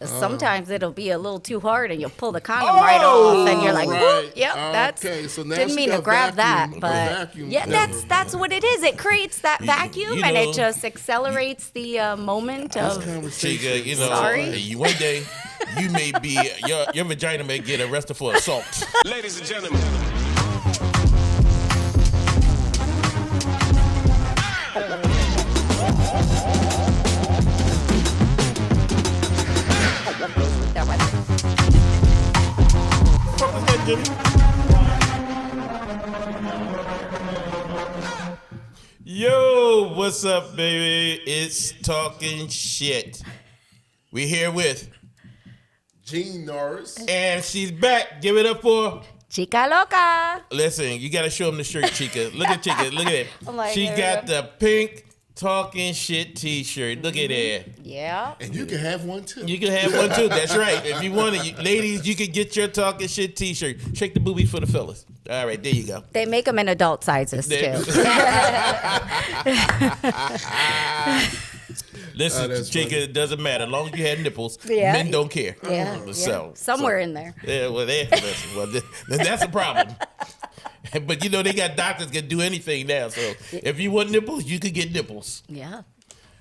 Sometimes it'll be a little too hard, and you'll pull the condom right off, and you're like, right. yep, that's. Okay, so now Didn't she mean to got grab that, vacuum, but vacuum yeah, cover. that's what it is. It creates that vacuum, and it just accelerates the moment of. Chica, Sorry. One day you may be your vagina may get arrested for assault. Ladies and gentlemen. Yo, what's up, baby? It's Talking Shit. We here with Gene Norris. And she's back. Give it up for Chica Loca. Listen, you gotta show them the shirt, Chica. Look at Chica. Look at it. Like, she got the pink Talking Shit t-shirt. Look at that. Yeah. And you can have one too. You can have one too. That's right. If you want it, ladies, you can get your Talking Shit t-shirt. Shake the boobies for the fellas. All right, there you go. They make them in adult sizes too. Listen, Chica, it doesn't matter. As long as you had nipples, Yeah. men don't care. Yeah. So Somewhere in there. Yeah, well, that's a problem. But they got doctors that can do anything now. So if you want nipples, you can get nipples. Yeah.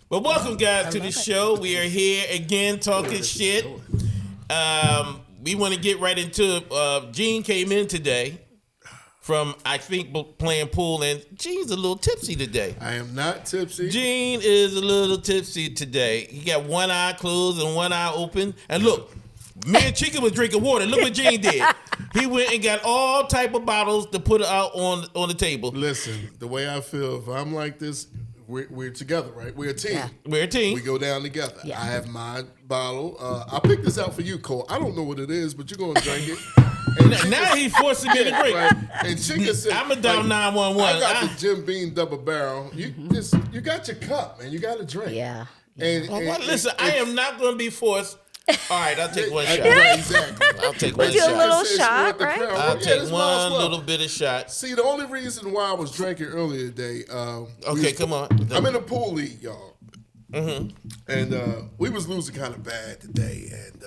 Well, welcome guys to the show. We are here again talking shit. We want to get right into it. Gene came in today from, I think, playing pool, and Gene's a little tipsy today. I am not tipsy. Gene is a little tipsy today. He got one eye closed and one eye open. And look, me and Chica was drinking water. Look what Gene did. He went and got all type of bottles to put out on the table. Listen, the way I feel, if I'm like this, we're together, right? We're a team. Yeah. We're a team. We go down together. Yeah. I have my bottle. I picked this out for you, Cole. I don't know what it is, but you're going to drink it. And now he's forcing me to drink. Right. And Chica said, I'm a down 911. I got the Jim Beam double barrel. You got your cup, man. You got to drink. Yeah. Listen, I am not going to be forced. All right, I'll take one shot. Right, exactly. I'll take one Do a shot. little shot, right? I'll take one little bit of shot. See, the only reason why I was drinking earlier today. Okay, come on. I'm in a pool league, y'all. Mm-hmm. And we was losing kind of bad today. And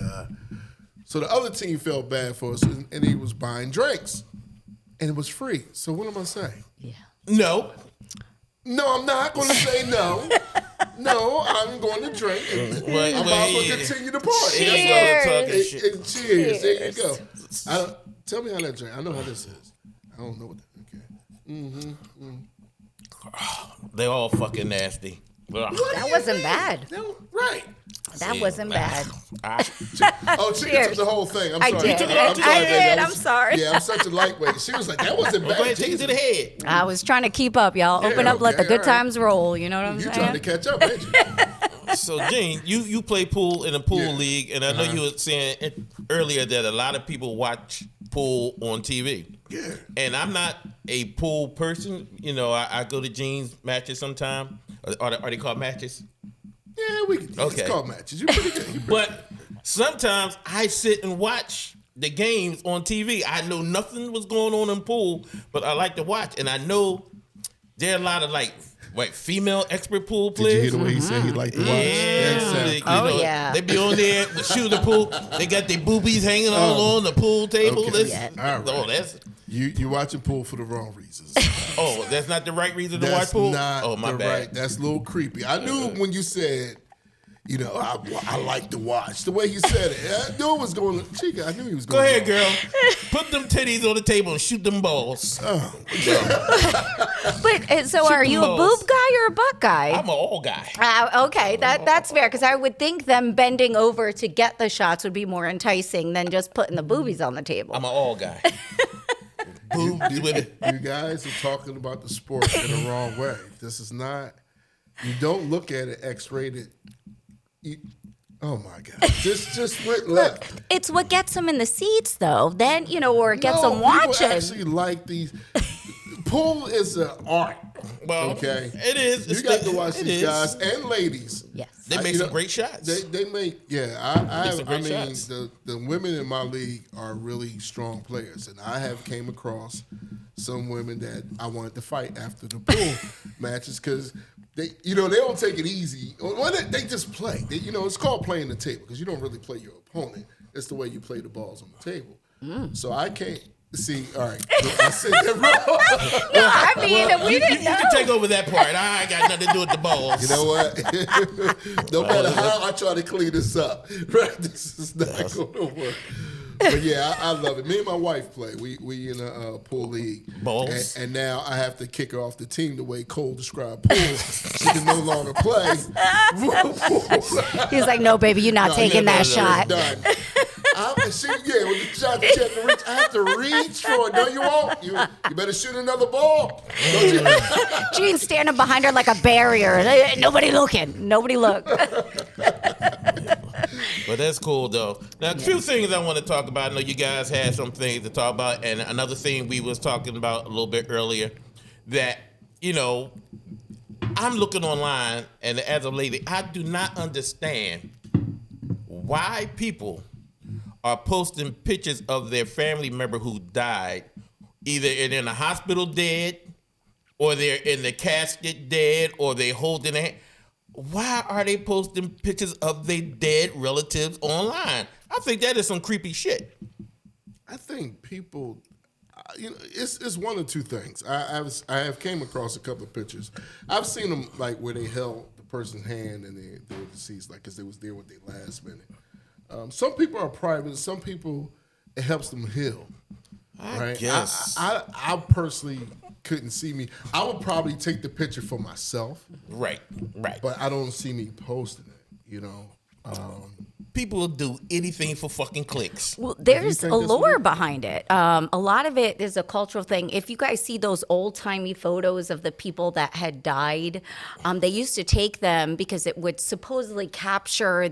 so the other team felt bad for us, and he was buying drinks. And it was free. So what am I saying? Yeah. No. No, I'm not going to say no. No, I'm going to drink. And I'm about to continue the party. Cheers. Cheers. There you go. Tell me how that drink. I know how this is. I don't know what that. Okay. They all fucking nasty. That wasn't bad. Right. That wasn't bad. Chica took the whole thing. I'm sorry. I did. I'm sorry. Yeah, I'm such a lightweight. She was like, that wasn't bad. Go ahead, take it to the head. I was trying to keep up, y'all. Open up, let the good times roll. You know what I'm saying? You trying to catch up, ain't you? So, Gene, you play pool in a pool league, and I know you were saying earlier that a lot of people watch pool on TV. Yeah. And I'm not a pool person. I go to Gene's matches sometime. Are they called matches? Yeah, it's called matches. You're pretty good. But sometimes I sit and watch the games on TV. I know nothing was going on in pool, but I like to watch. And I know there are a lot of female expert pool players. Did you hear the way he said he liked to watch? Yeah. They be on there shooting the pool. They got their boobies hanging all on the pool table. Okay. All right. That's you watching pool for the wrong reasons. Oh, that's not the right reason to watch pool? Not my bad. Right. That's a little creepy. I knew when you said, I like to watch. The way he said it, I knew it was going to, Chica, I knew he was going to. Go ahead, girl. Put them titties on the table and shoot them balls. But so are you a boob guy or a butt guy? I'm an all guy. Okay, that's fair, because I would think them bending over to get the shots would be more enticing than just putting the boobies on the table. I'm an all guy. Boobs with it. You guys are talking about the sport in the wrong way. This is not, you don't look at it X-rated. Oh my God! Just went left. Look, it's what gets them in the seats, though. Then or it gets them People watching. actually like these. Pool is an art. Well, okay, it is. You got to watch these guys and ladies. Yes, they make some great shots. They make. Yeah, I mean, shots. the women in my league are really strong players, and I have came across some women that I wanted to fight after the pool matches because they don't take it easy. Well, they just play. It's called playing the table because you don't really play your opponent. It's the way you play the balls on the table. So I can't see. All right, I said that wrong. No, I mean, we didn't know. You can take over that part. I ain't got nothing to do with the balls. You know what? No matter how I try to clean this up, right? This is not going to work. But yeah, I love it. Me and my wife play. We in a pool league. Balls. And now I have to kick her off the team the way Cole described pool. She can no longer play. He's like, no, baby, you're not taking that shot. Done. With the shot you have to reach. I have to reach for it. No, you won't. You better shoot another ball. Don't you? Gene's standing behind her like a barrier. Nobody looking. Nobody look. But that's cool, though. Now, a few things I want to talk about. I know you guys had some things to talk about. And another thing we was talking about a little bit earlier, that, I'm looking online, and as a lady, I do not understand why people are posting pictures of their family member who died, either in a hospital dead, or they're in the casket dead, or they holding a hand. Why are they posting pictures of their dead relatives online? I think that is some creepy shit. I think people, it's one of two things. I have came across a couple of pictures. I've seen them like where they held the person's hand and they were deceased, like because they was there with their last minute. Some people are private. Some people, it helps them heal. I guess. I personally couldn't see me. I would probably take the picture for myself. Right. But I don't see me posting it, People will do anything for fucking clicks. Well, there's a lore behind it. A lot of it is a cultural thing. If you guys see those old-timey photos of the people that had died, they used to take them because it would supposedly capture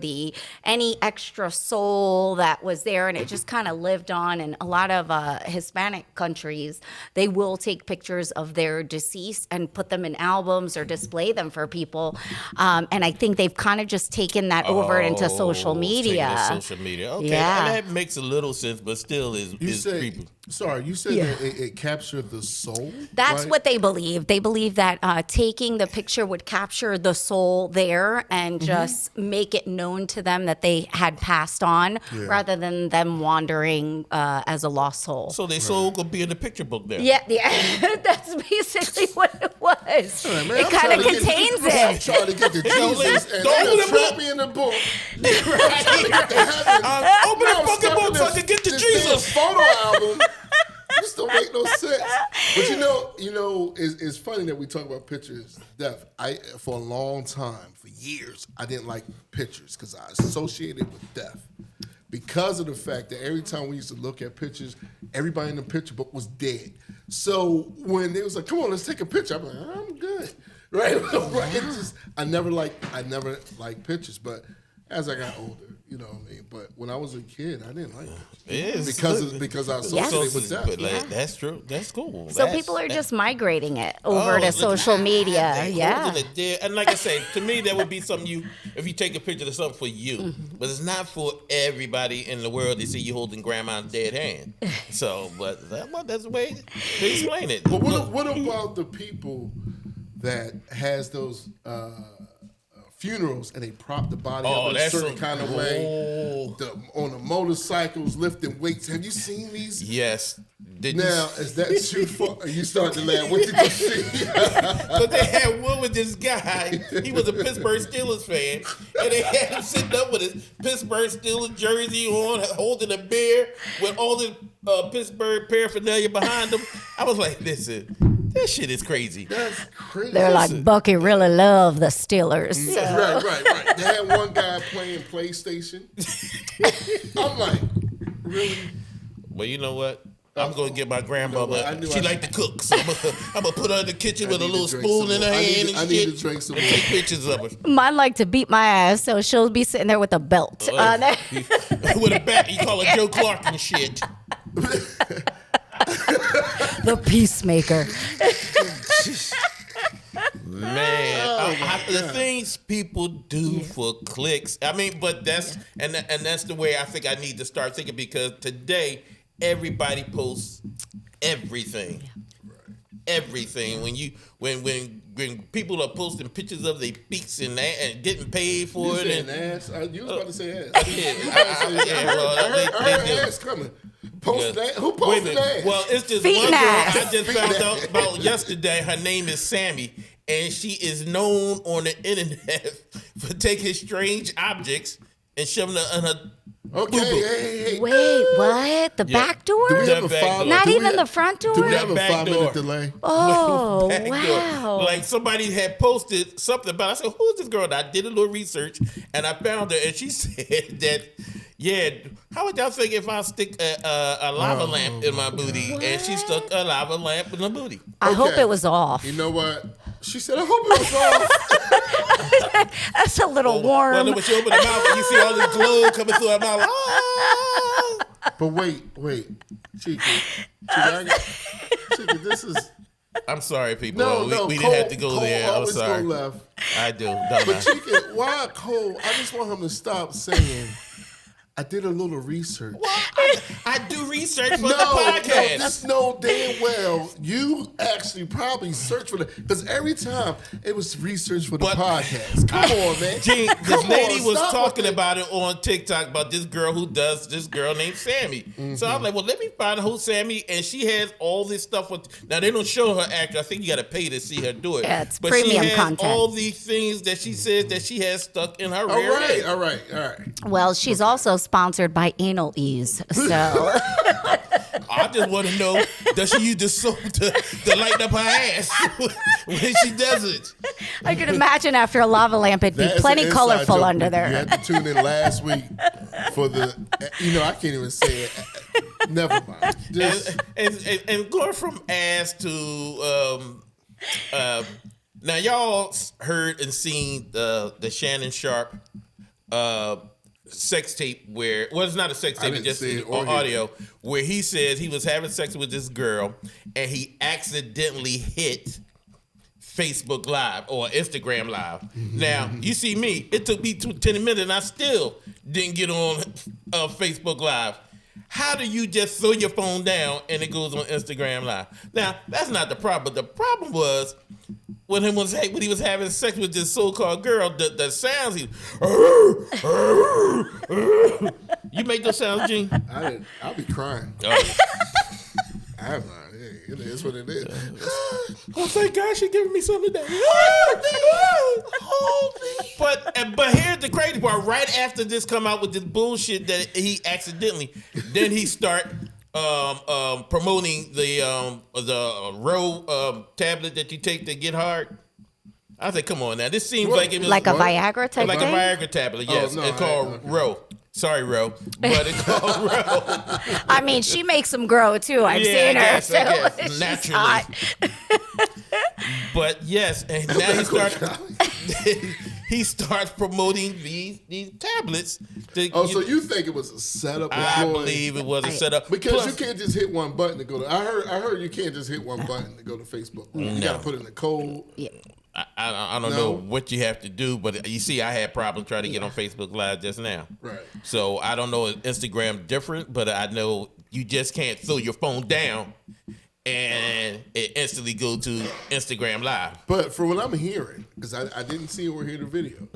any extra soul that was there, and it just kind of lived on. And a lot of Hispanic countries, they will take pictures of their deceased and put them in albums or display them for people. And I think they've kind of just taken that over into social media. Social media. Okay. Yeah. That makes a little sense, but still is creepy. Sorry, you said that it captured the soul? That's right? what they believe. They believe that taking the picture would capture the soul there and just make it known to them that they had passed on rather than them wandering as a lost soul. So their soul could be in the picture book there. Yeah, that's basically what it was. Right, man, it kind of contains I'm it. trying to get to Jesus, and don't they're open the trap book. me in the book. Open the fucking book so I can get to this Jesus. photo album. This don't make no sense. But it's funny that we talk about pictures. For a long time, for years, I didn't like pictures because I associated it with death. Because of the fact that every time we used to look at pictures, everybody in the picture book was dead. So when they was like, "Come on, let's take a picture," I'm like, "I'm good." Right? It's just, I never liked pictures, but as I got older, you know what I mean. But when I was a kid, I didn't like pictures because I associated with death. But that's true. That's cool. So people are just migrating it over to social media. Yeah. And like I say, to me, that would be something if you take a picture of something for you, but it's not for everybody in the world to see you holding grandma's dead hand. So, but that's the way they explain it. But what about the people that has those funerals and they prop the body up in a certain kind of way? On the motorcycles, lifting weights. Have you seen these? Yes. Is that too far? You start to laugh. What did you see? But they had one with this guy. He was a Pittsburgh Steelers fan, and they had him sitting up with his Pittsburgh Steelers jersey on, holding a beer with all the Pittsburgh paraphernalia behind him. I was like, listen, this shit is crazy. That's crazy. They're like, Bucky really loved the Steelers. So. Right. They had one guy playing PlayStation. I'm like, really? Well, you know what? I'm going to get my grandmother. She like to cook, so I'm going to put her in the kitchen with a little spoon in her hand and I need to drink some more. take pictures of her. Mine like to beat my ass, so she'll be sitting there with a belt. With a bat, you call her Joe Clark and shit. The peacemaker. Man, the things people do for clicks. I mean, but that's the way I think I need to start thinking, because today everybody posts everything. everything. When people are posting pictures of their feet and getting paid for You it. saying ass? You was about to say ass. I heard ass coming. Posted ass? Who posted ass? Well, it's just Feet one girl ass. I just found out about yesterday. Her name is Sammy, and she is known on the internet for taking strange objects and shoving them in her. Okay, hey. Wait, what? The back door? Do we have The a back 5 door. Not do we even have- the front door? Do we have a Back 5-minute door. delay? Oh, Back door. wow. Like somebody had posted something about. I said, "Who's this girl?" And I did a little research, and I found her, and she said that, yeah, how would y'all think if I stick a lava lamp in my booty? And she stuck a lava lamp in her booty. I hope Okay. it was off. You know what? She said, I hope it was off. That's a little warm. Well, then when she opened her mouth, and you see all this glow coming through her mouth. Ah! But wait. Chica, this is... I'm sorry, people. No, we Cole, didn't have to go Cole there. I'm always sorry. go left. I do. Don't But I? Chica, why Cole? I just want him to stop saying, I did a little research. I do research for the No, podcast. just know damn well you actually probably searched for the because every time it was research for the But- podcast. Come on, man. Gene, Come this lady on, was stop talking with it. about it on TikTok about this girl who does this girl named Sammy. So I was like, well, let me find who's Sammy, and she has all this stuff with. Now they don't show her act. I think you got to pay to see her do it. Yeah, it's but premium she has content. all these things that she says that she has stuck in her All rear right, end. all right. Well, she's also sponsored by Anal Ease. So I just want to know, does she use the soap to light up her ass when she does it? I can imagine after a lava lamp, it'd be That is plenty an inside colorful joke. under You there. had to tune in last week for the. I can't even say it. Never mind. Just, And going from ass to now y'all heard and seen the Shannon Sharpe sex tape where it's not a sex I tape, didn't it's see just it or hear audio where he says he was having sex with this girl and he accidentally hit Facebook Live or Instagram Live. Now, you see me, it took me 10 minutes and I still didn't get on Facebook Live. How do you just throw your phone down and it goes on Instagram Live? Now, that's not the problem. The problem was when he was having sex with this so-called girl, the sounds he... You make those sounds, Gene? I'll be crying. Oh. I have not. Hey, it is what it is. Oh, thank God she giving me something today. But here's the crazy part. Right after this come out with this bullshit that he accidentally, then he start promoting the Roe tablet that you take to get hard. I said, come on now. This seems like it was Like a Viagra type like thing? a Viagra tablet. Yes, no, it's called Roe. Sorry, Roe, but it's called Roe. I mean, she makes them grow too. I've seen her. I So guess, she's naturally. hot. But yes, and now he starts promoting these tablets. So you think it was a setup? I employee? believe it was a setup. Because Plus, you can't just hit one button to go to. I heard you can't just hit one button to go to Facebook. You got to put in the code. Yeah. I don't know what you have to do, but you see, I had problems trying to get on Facebook Live just now. Right. So I don't know if Instagram different, but I know you just can't throw your phone down and it instantly go to Instagram Live. But for what I'm hearing, because I didn't see or hear the video,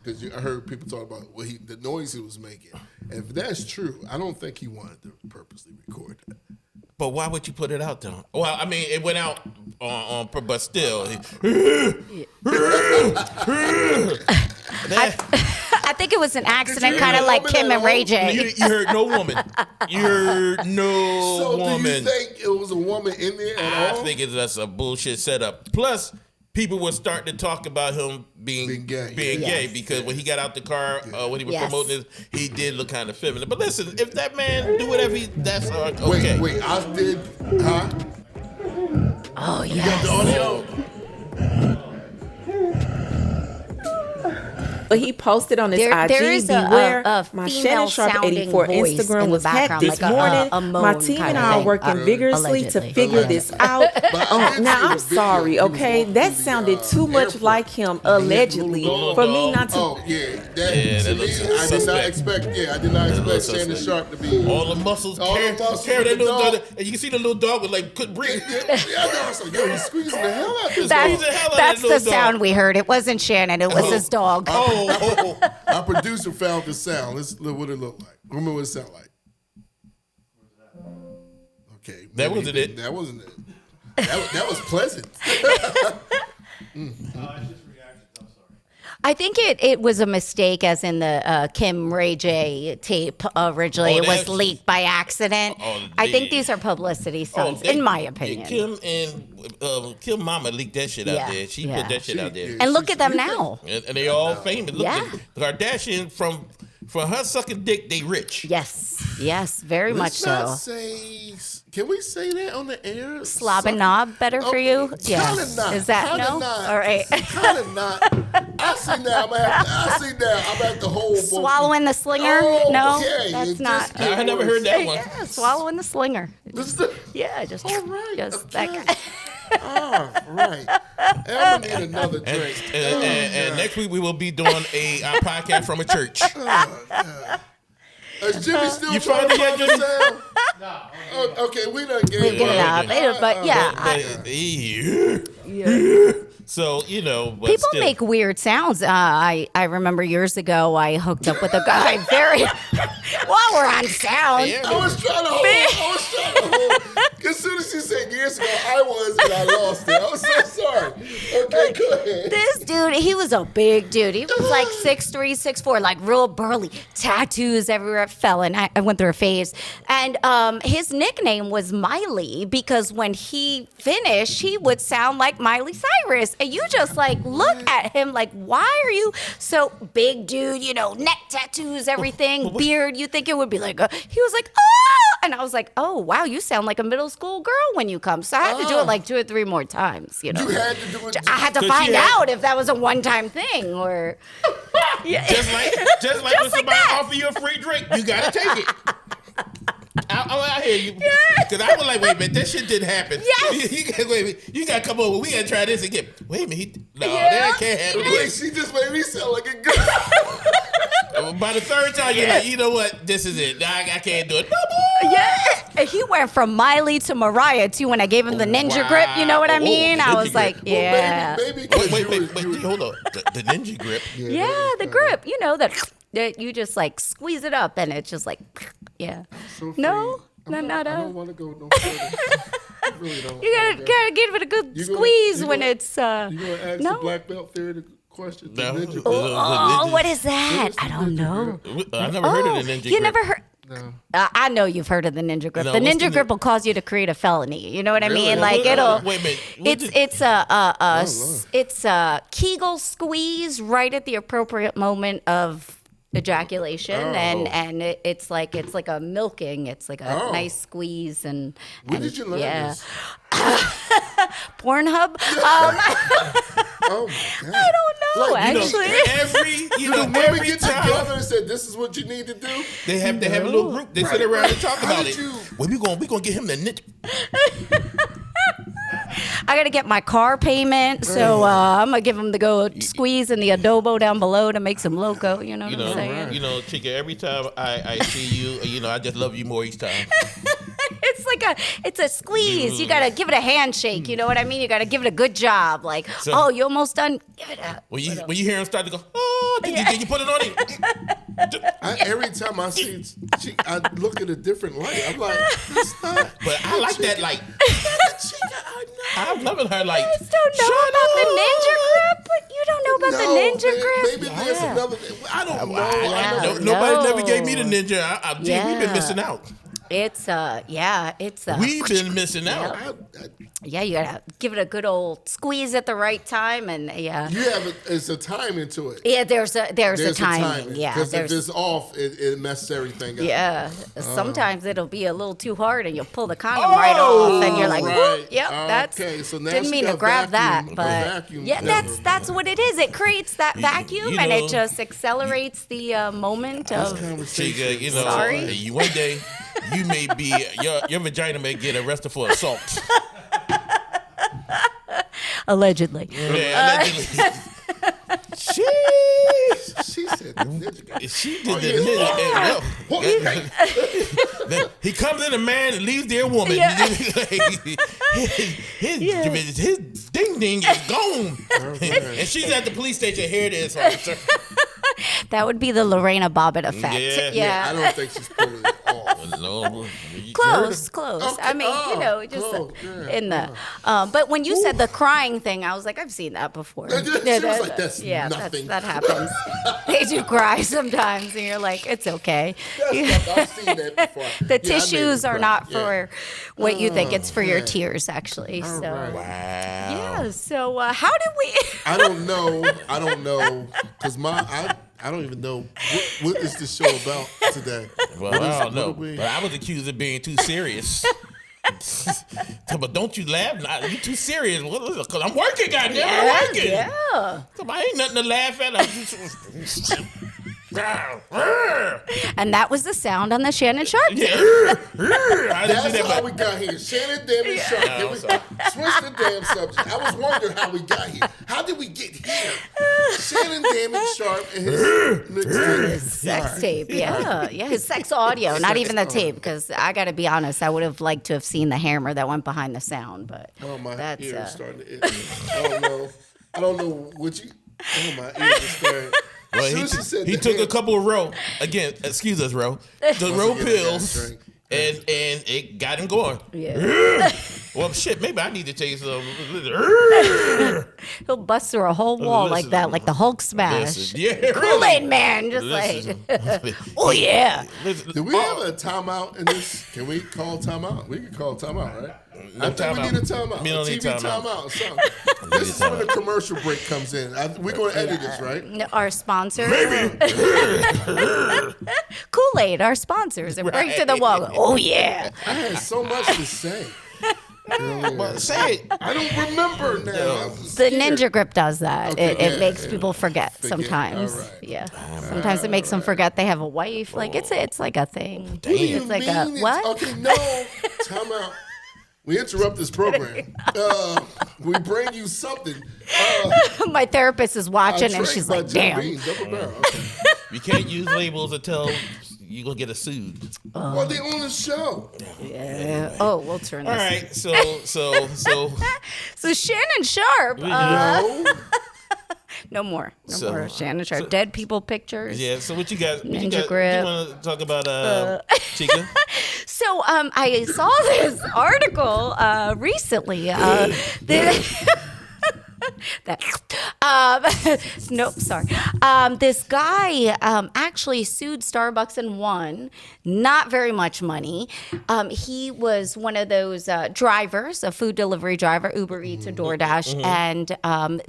because I heard people talk about the noise he was making. And if that's true, I don't think he wanted to purposely record that. But why would you put it out though? Well, I mean, it went out on but still. I think it was an accident, hear kind of the like woman Kim at and Ray home? J. You heard no woman. You heard no So do you woman. think it was a woman in there at I all? think it's just a bullshit setup. Plus, people were starting to talk about him being gay. gay Yes. because when he got out the car, when he was Yes. promoting this, he did look kind of feminine. But listen, if that man do whatever that's okay. Wait, I did, huh? Oh, You got yes. the audio? But he posted on his IG, there is beware, a my Shannon Sharpe female-sounding 84 voice Instagram in the was hacked background, this like morning. a My moan team kind and of I are thing. working vigorously to Allegedly. figure this out. But I did Now, see the I'm video. sorry, He was okay? walking That through the, sounded too much airport. like him, allegedly, little for me not to... Oh yeah, Yeah, that that to me, looks I did not suspect. expect. Yeah, I did not expect Shannon suspect. Sharpe to be All the muscles, All the carry muscles that with the little dog. dog, and you can see the little dog with like couldn't breathe. Yeah, I was like, yo, he's squeezing the hell out this That- dog. the hell out of That's that the little sound dog. we heard. It wasn't Shannon. It was his dog. Oh, Our producer found the sound. Let's look what it looked like. Remember what it sounded like. Okay, That maybe wasn't it. That wasn't it. That was pleasant. I think it was a mistake, as in the Kim Ray J tape originally. Oh, It was that's- leaked by accident. Oh, I think they- these are publicity stunts, they- in my yeah, opinion. Kim and Kim Mama leaked that shit out Yeah, there. She yeah. put that shit out there. And look at them now. And they all famous. Look, Yeah. the Kardashian from her sucking dick, they rich. Yes, very much Let's not so. say. Can we say that on the air? Slob and knob better for you? Kinda not. Is that Kinda no? not. All right. Kind of not. I see now. I'm gonna have to hold both. Swallowing the slinger? Oh, no, okay. that's It not. just gets I never heard that one. Yeah, swallowing the slinger. This is the- Yeah, just. All right. Just Okay. that. All right. I'm gonna need another drink. And next week we will be doing a podcast from a church. Is Jimmy still You trying found to it yet, find the Jimmy? sound? No. Okay, we done gave We get it out later, but yeah. So but People still. make weird sounds. I remember years ago I hooked up with a guy very while we're on sound. Yeah, I was trying to hold. As soon as you said years ago, I was, and I lost it. I was so sorry. Okay, go ahead. This dude, he was a big dude. He was like 6'3", 6'4", like real burly, tattoos everywhere. Felon. I went through a phase, and his nickname was Miley because when he finished, he would sound like Miley Cyrus, and you just like look at him like, why are you so big, dude? Neck tattoos, everything, beard. You think it would be like, he was like, oh, and I was like, oh wow, you sound like a middle school girl when you come. So I had to do it like 2 or 3 more times. You had to do it. I had to find out if that was a one-time thing or. Yeah. Just like when like somebody that. offer you a free drink, you gotta take it. I hear you. Because I was like, wait a minute, that shit didn't happen. Yes. Wait a minute, you gotta come over. We gotta try this again. Wait a minute. Yeah. That can't happen. Wait, she just made me sound like a girl. By the third time, you're like, you know what? This is it. I can't do it. No more. Yeah. And he went from Miley to Mariah too when I gave him the ninja grip. You know what I Oh, mean? I ninja was like, grip. yeah. Maybe Wait, hold on. The ninja grip. Yeah, the grip. That you just like squeeze it up and it's just like, yeah. No? I Not don't want to go no further. I really don't. You gotta give it a good You gonna- squeeze you when gonna- it's You gonna ask the no. black belt theory the question? No. The ninja- Oh, what is that? What is the I don't ninja know. I never heard of the ninja grip. You never heard? No. I know you've heard of the ninja grip. No, the what's ninja the grip will cause you to create a felony. You know what I Really? mean? Like it'll. Wait a minute. What It's a Kegel squeeze right at the appropriate moment of ejaculation, and it's like a milking. It's like a Oh. nice squeeze and. Where did you learn this? Pornhub. Oh my god! I don't know Like, actually. When we every get time together and said this is what you need to do, they have a little group. They sit around and talk about did it. you- Well, we gonna get him the ninja. I gotta get my car payment, so I'm gonna give him the go squeeze and the adobo down below to make some loco. You know what I'm saying? Chica. Every time I see you, I just love you more each time. It's a squeeze. You gotta give it a handshake. You know what I mean? You gotta give it a good job. Like, So- oh, you almost done. Give it up. When you hear him start to go, oh, did you put it on him? every time I see, I look at a different light. I'm like, that's not. But I like that, like, I'm loving her, like, You just don't know about the ninja grip. But you don't know about the ninja grip. Maybe there's another. I don't know. Nobody never gave me the ninja. We've been missing out. It's We've been missing out. Yeah, you gotta give it a good old squeeze at the right time, and It's a timing to it. yeah. There's a timing. Yeah, Because if it's off, it messes everything up. yeah. Sometimes it'll be a little too hard, and you'll pull the condom right off, and you're like, right. "Whoop, yep, that's." Okay, so now didn't she mean to got grab vacuum- that, vacuum but yeah, cover. that's what it is. It creates that vacuum, and know- it just accelerates the moment of. Chica, Sorry? one day you may be your vagina may get arrested for assault. Allegedly. Yeah, allegedly. She said ninja guy. She did that. He comes in a man and leaves there a woman. Yeah. His ding ding is gone. And she's at the police station. Here it is, officer. That would be the Lorena Bobbitt effect. Yeah. I don't think she's pulling it off. No, Close. Okay. I mean, just Close, yeah. in the. But when you said the crying thing, I was like, I've seen that before. She was like, that's nothing. That happens. They do cry sometimes, and you're like, it's okay. I've seen that before. The Yeah, I made tissues her are cry. not Yeah. for what you think. It's for your man. tears, actually. So. right. wow. Yeah. So how did we? I don't know, because I don't even know what is the show about today. Well, What is- I don't know. what are we- But I was accused of being too serious. But don't you laugh? You too serious? Because I'm working, goddamn. I'm working. Yeah. Come on, ain't nothing to laugh at. And that was the sound on the Shannon Sharpe. Yeah. I didn't do That's how that, we but got here. Shannon, damn it, Sharpe. Yeah, Can I'm we sorry. switch the damn subject? I was wondering how we got here. How did we get here? Shannon, damn it, Sharpe, and his mixtape. Sex tape, yeah, his sex audio, not even the tape, because I got to be honest, I would have liked to have seen the hammer that went behind the sound, but Oh, my that's ear is starting to itch. I don't know what you. Oh, my ears are starting. well, Soon as she said he the took a hammer- couple of row. Again, excuse us, Ro. The row again, I got a pills, drink. and it got him going. yeah. Well, shit, maybe I need to take some. He'll bust through a whole wall like Listen, that, like the Hulk smash. Listen, yeah, Kool-Aid really. Man, just Listen. like, oh yeah. Listen, Do we have a timeout in this? Can we call timeout? We can call timeout, right? No I think we timeout. need a timeout. We don't a need TV timeout. timeout or something. This is when the commercial break comes in. We're going to edit this, right? Our sponsors, Kool-Aid, our sponsors, and bring to the wall. Oh yeah. I had so much to say. Well, say it. I don't remember now. I'm The scared. Ninja Grip does that. Okay, It yeah, makes yeah. people forget sometimes. All right. Yeah. Sometimes it makes them forget they have a wife. Like it's like a thing. What do you It's like mean a it's- what? Okay, no. Timeout. We interrupt this program. We bring you something. My therapist is watching and Drake she's by like, Jim damn. Beam, Double Barrel. Okay. You can't use labels until you're gonna get a sued. Well, they on the show. Yeah. Oh, we'll turn All this. right, so So Shannon Sharpe. No. No more. No So- more Shannon Sharpe. Dead people pictures. yeah. So what you guys? Ninja Grip. You want to talk about Chica? So I saw this article recently. Nope, sorry. This guy actually sued Starbucks and won not very much money. He was one of those drivers, a food delivery driver, Uber Eats or DoorDash, and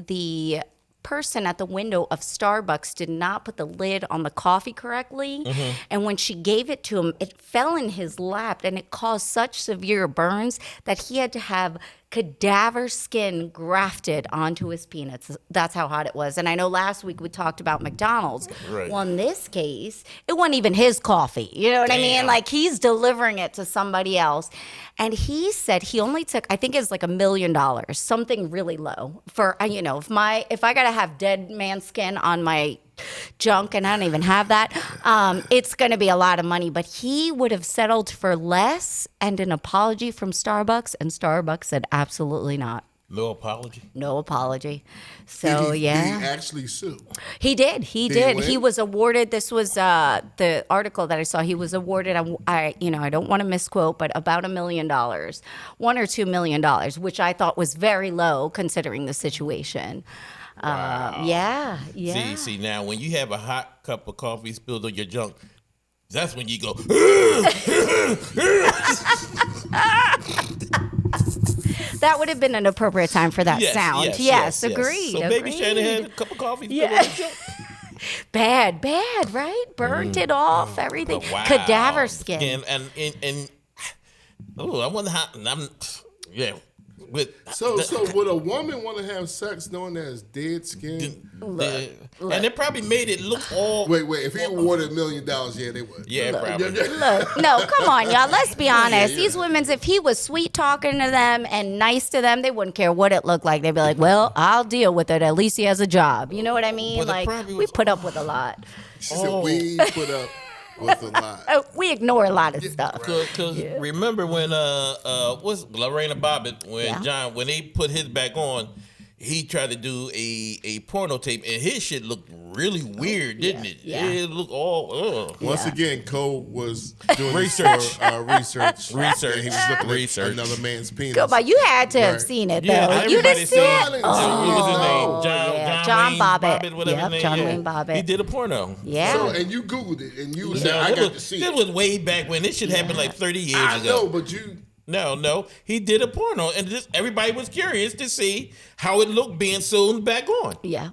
the person at the window of Starbucks did not put the lid on the coffee correctly. And when she gave it to him, it fell in his lap and it caused such severe burns that he had to have cadaver skin grafted onto his peanuts. That's how hot it was. And I know last week we talked about McDonald's. Right. Well, in this case, it wasn't even his coffee. You know what I mean? Damn. Like he's delivering it to somebody else. And he said he only took, I think it's like $1 million, something really low for, if I got to have dead man skin on my junk and I don't even have that, it's going to be a lot of money. But he would have settled for less and an apology from Starbucks, and Starbucks said absolutely not. No apology. No apology. So Did he actually sue? he did. He did. win? He was awarded. This was the article that I saw. He was awarded. I don't want to misquote, but about $1 million, $1 or $2 million, which I thought was very low considering the situation. Wow. Yeah. See, now when you have a hot cup of coffee spilled on your junk, that's when you go. That would have been an appropriate time for that sound. Yes, agreed. So baby Shannon had a cup of coffee. Yeah. Bad, right? Burnt it off, everything. Wow. Cadaver skin. And I wonder how. Yeah. So would a woman want to have sex knowing that it's dead skin? And it probably made it look all. Wait. If he awarded $1 million, yeah, they would. Yeah, probably. Look, no, come on, y'all. Let's be honest. These women, if he was sweet talking to them and nice to them, they wouldn't care what it looked like. They'd be like, well, I'll deal with it. At least he has a job. You know what I mean? Well, like, we put up with a lot. She said we put up with a lot. We ignore a lot of stuff. Because remember when what's Lorena Bobbitt when they put his back on, he tried to do a porno tape and his shit looked really weird, didn't it? Yeah. It looked all. Once again, Cole was doing Research. research. Research. And he was looking Research. at another man's penis. Go, but you had to have Right. seen it, Yeah, though. You everybody didn't see seen it? it. What was his name? John John Wayne Bobbitt. whatever Yep, his name. John Wayne Bobbitt. He did a porno. Yeah. So, and you Googled it, and you said, No, I got to see this it. was way back when. This shit happened like 30 years I ago. know, but you... No, he did a porno, and just everybody was curious to see how it looked being sewn back on. Yeah.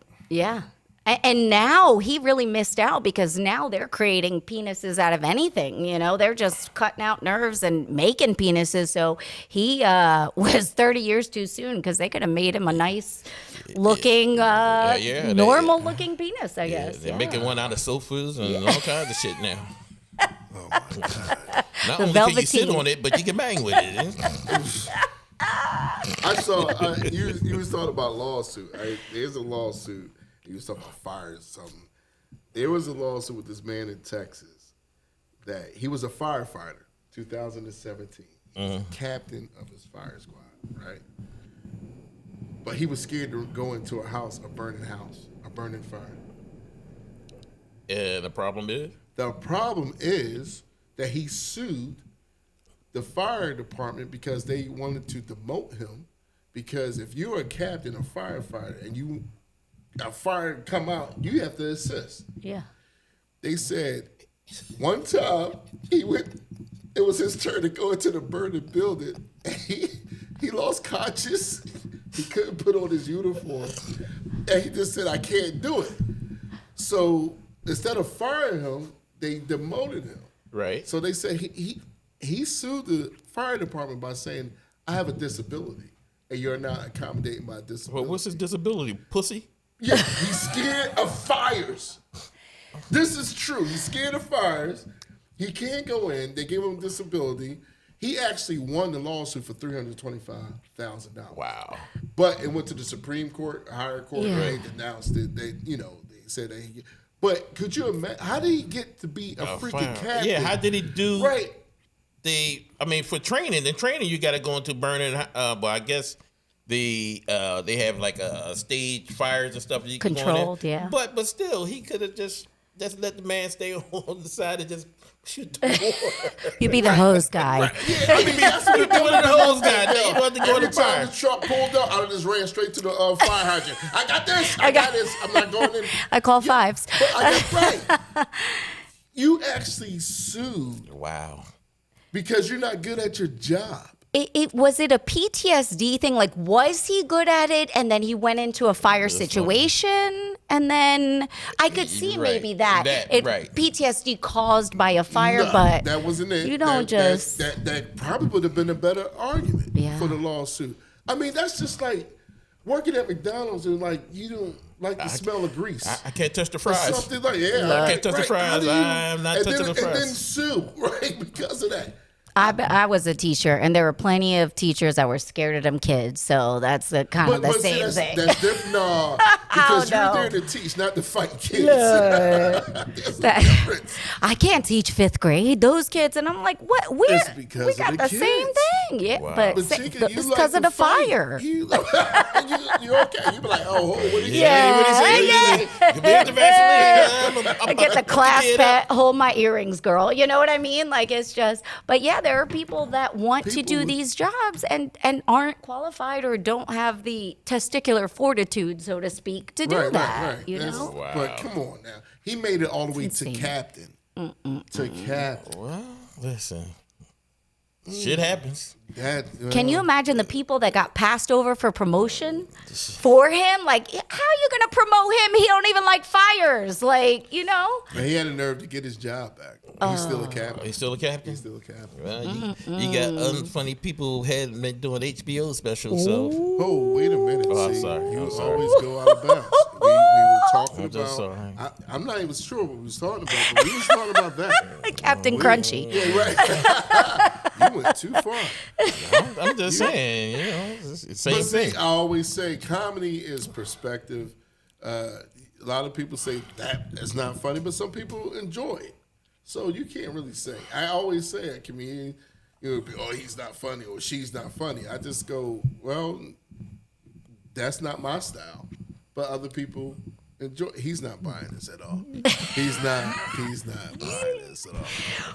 And now he really missed out because now they're creating penises out of anything. You know, they're just cutting out nerves and making penises. So he was 30 years too soon because they could have made him a nice looking, normal looking penis, I guess. They're making one out of sofas and all kinds of shit now. Oh, my God. Not The only can you sit velveteen. on it, but you can bang with it. I saw, you was talking about lawsuit. There's a lawsuit. You was talking about fires or something. There was a lawsuit with this man in Texas that he was a firefighter, 2017. He was the captain of his fire squad, right? But he was scared to go into a house, a burning fire. And the problem is? The problem is that he sued the fire department because they wanted to demote him. Because if you're a captain, a firefighter, and a fire come out, you have to assist. Yeah. They said one time it was his turn to go into the burning building. And he lost conscious. He couldn't put on his uniform. And he just said, I can't do it. So instead of firing him, they demoted him. Right. So they said he sued the fire department by saying, I have a disability, and you're not accommodating my disability. Well, what's his disability? Pussy? Yeah, he's scared of fires. This is true. He's scared of fires. He can't go in. They gave him a disability. He actually won the lawsuit for $325,000. Wow. But it went to the Supreme Court, higher court, and they denounced it. They said that but could you imagine, how did he get to be a freaking captain? Yeah, how did he do Right. for training? In training, you got to go into burning, I guess they have like a stage fires and stuff that you can go in. Controlled, yeah. But still, he could have just let the man stay on the side and just shoot the door. You be the hose guy. Yeah, I mean, that's what One of the hose guys. He wanted to go Every to the fire. time the truck pulled up, I just ran straight to the fire hydrant. I got this. I got this. I'm not going in. I call fives. But I got right. You actually sued Wow. because you're not good at your job. Was it a PTSD thing? Like, was he good at it, and then he went into a fire situation, and then I could see Right. maybe that Right. PTSD caused by a fire, No, but that wasn't it. You don't just that probably would have been a better argument Yeah. for the lawsuit. I mean, that's just like working at McDonald's and like you don't like the smell of grease. I can't touch the Or fries. something like I can't touch the fries. How do you- I'm not and touching then, the And then fries. sue, right, because of that. I was a teacher, and there were plenty of teachers that were scared of them kids. So that's kind of the see, same that's, thing. That's different. No, because no? you're there to teach, not to fight kids. There's a That- difference. I can't teach fifth grade. Those kids, and I'm like, what? It's because we of got the the same kids. thing. Yeah, Wow. but But Chica, it's because of the fight. fire. You're okay. You be like, oh, what do you Yeah, What he said? yeah. You get the Vaseline. I get the clasp at, hold my earrings, girl. You know what I mean? Like, it's just, but yeah, there are people that want to People do with- these jobs and aren't qualified or don't have the testicular fortitude, so to speak, to do that. You That's- know? Wow. But come on now. He made it all the way It's to insane. captain. To captain. Well, listen. Shit happens. Can you imagine the people that got passed over for promotion for him? Like, how are you gonna promote him? He don't even like fires. Like, you know. And he had a nerve to get his job back. He's still a captain. He's still a captain? He's still a captain. Well, you got unfunny people who hadn't been doing HBO specials, so. Oh, wait a minute. Oh, I'm See, sorry. You I'm sorry. always go out of bounds. We were talking I'm just about. sorry. I'm not even sure what we was talking about, but we was talking about that. Captain Crunchy. Yeah, right. You went too far. I'm just saying, you know, it's the same But see, thing. I always say comedy is perspective. A lot of people say that it's not funny, but some people enjoy it. So you can't really say. I always say a comedian, oh, he's not funny or she's not funny. I just go, well, that's not my style. But other people enjoy. He's not buying this at all. He's not buying this at all.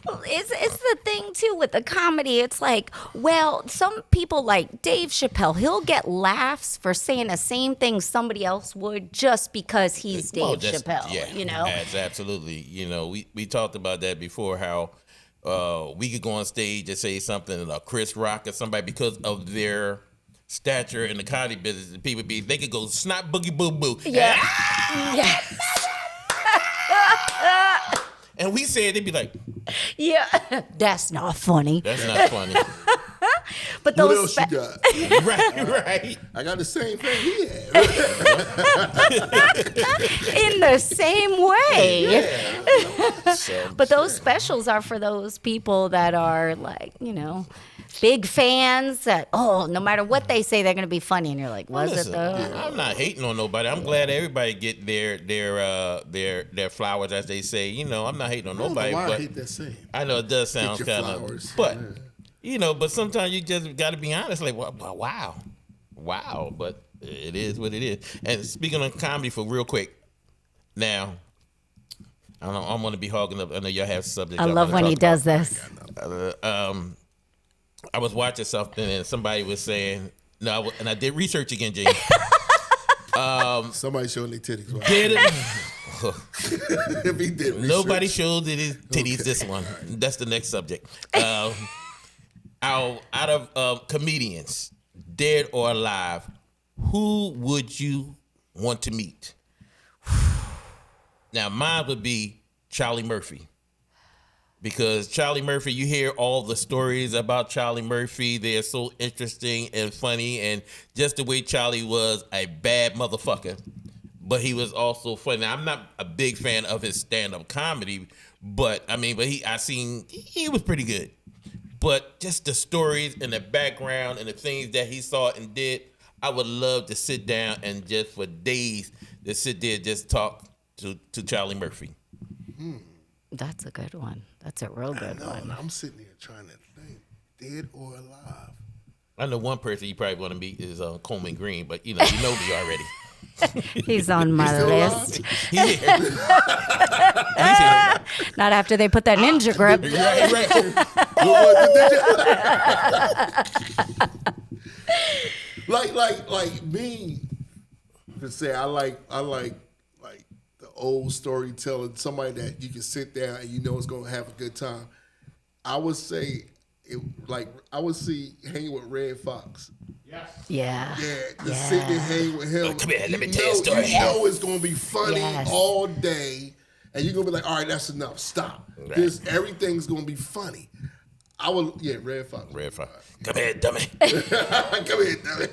Well, it's the thing too with the comedy. It's like, well, some people like Dave Chappelle, he'll get laughs for saying the same thing somebody else would just because he's Dave Chappelle. Yeah, You know, that's absolutely. You know, we talked about that before. How we could go on stage and say something like Chris Rock or somebody because of their stature in the comedy business. And people they could go snot boogie boo boo. yeah, yeah, And we said they'd be like, yeah. That's not funny. that's not funny. But What those else you got? right. I got the same thing he had. in the same way. So, But those specials are for those people that are like, big fans that, no matter what they say, they're going to be funny. And you're like, was listen, it though? I'm not hating on nobody. I'm glad everybody get their flowers, as they say. You know, I'm not hating on nobody. Why I But hate that saying. I know it does sound your kind flowers. of, but Yeah. but sometimes you just got to be honest. Like, wow. But it is what it is. And speaking of comedy, for real quick, now, I don't know, I'm gonna be hogging up. I know y'all have subjects. I y'all love wanna when he talk does this. about. I was watching something and somebody was saying, and I did research again, James. Somebody showing their titties. Right? Did it? If he did research. Nobody showed his titties. This one. That's the next subject. Out of comedians, dead or alive, who would you want to meet? Now, mine would be Charlie Murphy. Because Charlie Murphy, you hear all the stories about Charlie Murphy. They're so interesting and funny. And just the way Charlie was a bad motherfucker, but he was also funny. Now, I'm not a big fan of his stand-up comedy, but he was pretty good. But just the stories and the background and the things that he saw and did, I would love to sit down and just for days to sit there and just talk to Charlie Murphy. That's a good one. That's a real good one. I'm sitting here trying to think, dead or alive. I know one person you probably want to meet is Coleman Green, but you know me already. He's on my still list. He's here. He's here. Not after they put that ninja grip. Like me, to say I like the old storytelling, somebody that you can sit down and you know is gonna have a good time. I would say I would see hanging with Red Foxx. Yeah. Yeah, to sit and hang with him. Come here, let me tell you a story. You know it's gonna be funny Yes. all day, and you're gonna be like, all right, that's enough. Stop. Right. Everything's gonna be funny. Red Fox. Red Fox. Come here, dummy. Come here, dummy.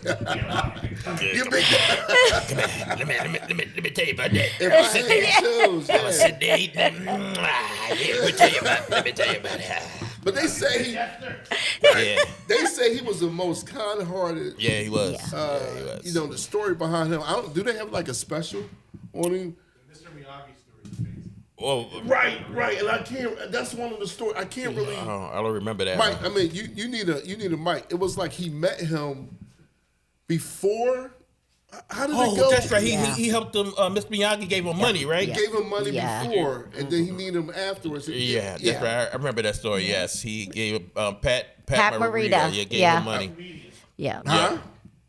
You big. Come here. Let me tell you about that. If I had shows, I was sitting there eating that. Let me tell you about it. But they say Yeah. they say he was the most kind-hearted. Yeah, he was. Yeah. He was. You know the story behind him. Do they have like a special on him? Mr. Miyagi story is amazing. Oh, Right. And I can't. That's one of the stories. I can't really. I don't remember that. Mike, I mean, you need a mic. It was like he met him before. How did it go? Oh, that's right. Yeah. He helped him. Mr. Miyagi gave him money, right? He gave him money Yeah. before, and then he needed him afterwards. Yeah, that's right. I remember that story. Yes, he gave Pat Pat Morita. Yeah, gave Yeah. him money. Comedian. Yeah. Huh?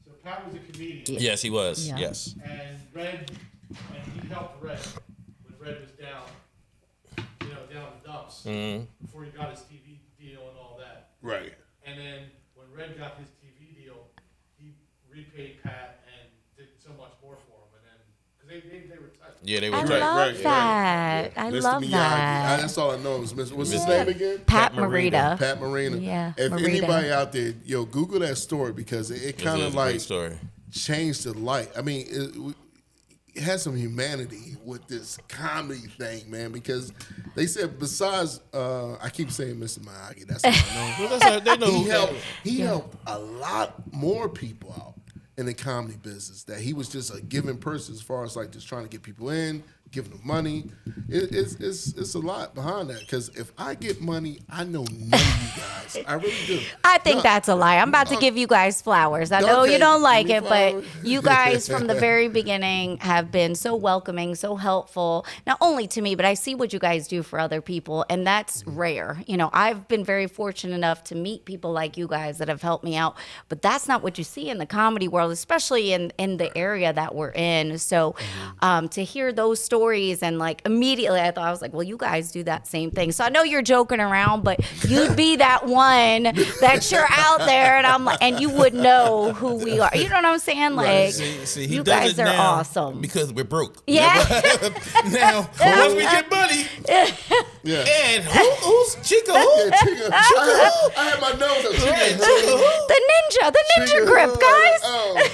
So Pat was a comedian, Yes, he was. Yeah. Yes. and he helped Red when Red was down in the dumps Mm-hmm. before he got his TV deal and all that. Right. then when Red got his TV deal, he repaid Pat and did so much more for him. And then because they were tight. Yeah, they were I right. love that. I Mr. love Miyagi. that. That's all I know is Mr. What's his name again? Pat Morita. Morita. Pat Morita. Yeah, If Morita. anybody out there, Google that story because it kind of a great like story. changed the light. I mean, it has some humanity with this comedy thing, man. Because they said besides, I keep saying Mr. Miyagi. That's all I know. Well, that's they know He helped a lot more people out in the comedy business. That he was just a giving person as far as like just trying to get people in, giving them money. It's a lot behind that. Because if I get money, I know none of you guys. I really do. I think that's a lie. I'm about to give you guys flowers. I know Okay, you don't like give it, me but flowers. you guys from the very beginning have been so welcoming, so helpful, not only to me, but I see what you guys do for other people, and that's rare. I've been very fortunate enough to meet people like you guys that have helped me out, but that's not what you see in the comedy world, especially in the area that we're in. So to hear those stories and like immediately I was like, well, you guys do that same thing. So I know you're joking around, but you'd be that one that you're out there and I'm like, and you would know who we are. You know what I'm saying? Like, See, he you does guys it are now awesome. because we're broke. Yeah. Now, once we get money, Yeah. and who's Chica? Who? Yeah, Chica. I had my nose up. Yeah, Chica. Chica who? The ninja grip, guys. Oh,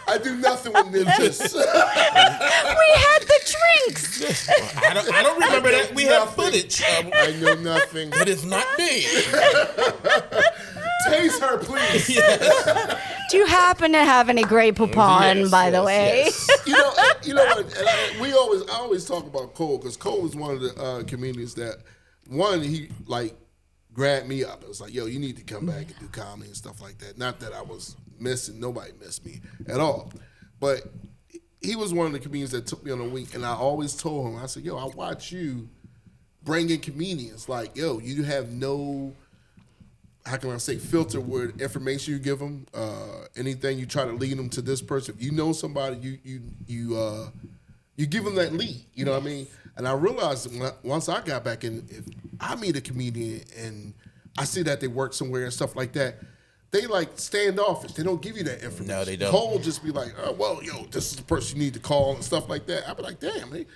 I do nothing with ninjas. We had the drinks. I don't remember that. We have Nothing. footage. I know nothing. But it's not me. Tase her, please. Do you happen to have any Grey Poupon, Yes, by the yes, way? yes. You know what? And I always talk about Cole because Cole was one of the comedians that he like grabbed me up. It was like, yo, you need to come back and do comedy and stuff like that. Not that I was missing, nobody missed me at all, but he was one of the comedians that took me on a week, and I always told him, I said, yo, I watch you bring in comedians. Like, yo, you have no, how can I say, filter with information you give them. Anything you try to lead them to this person. If you know somebody, you give them that lead. You know what I mean? And I realized that once I got back in, if I meet a comedian and I see that they work somewhere and stuff like that, they like standoffish. They don't give you that information. No, they don't. Cole will just be like, oh, well, yo, this is the person you need to call and stuff like that. I'll be like, damn, man.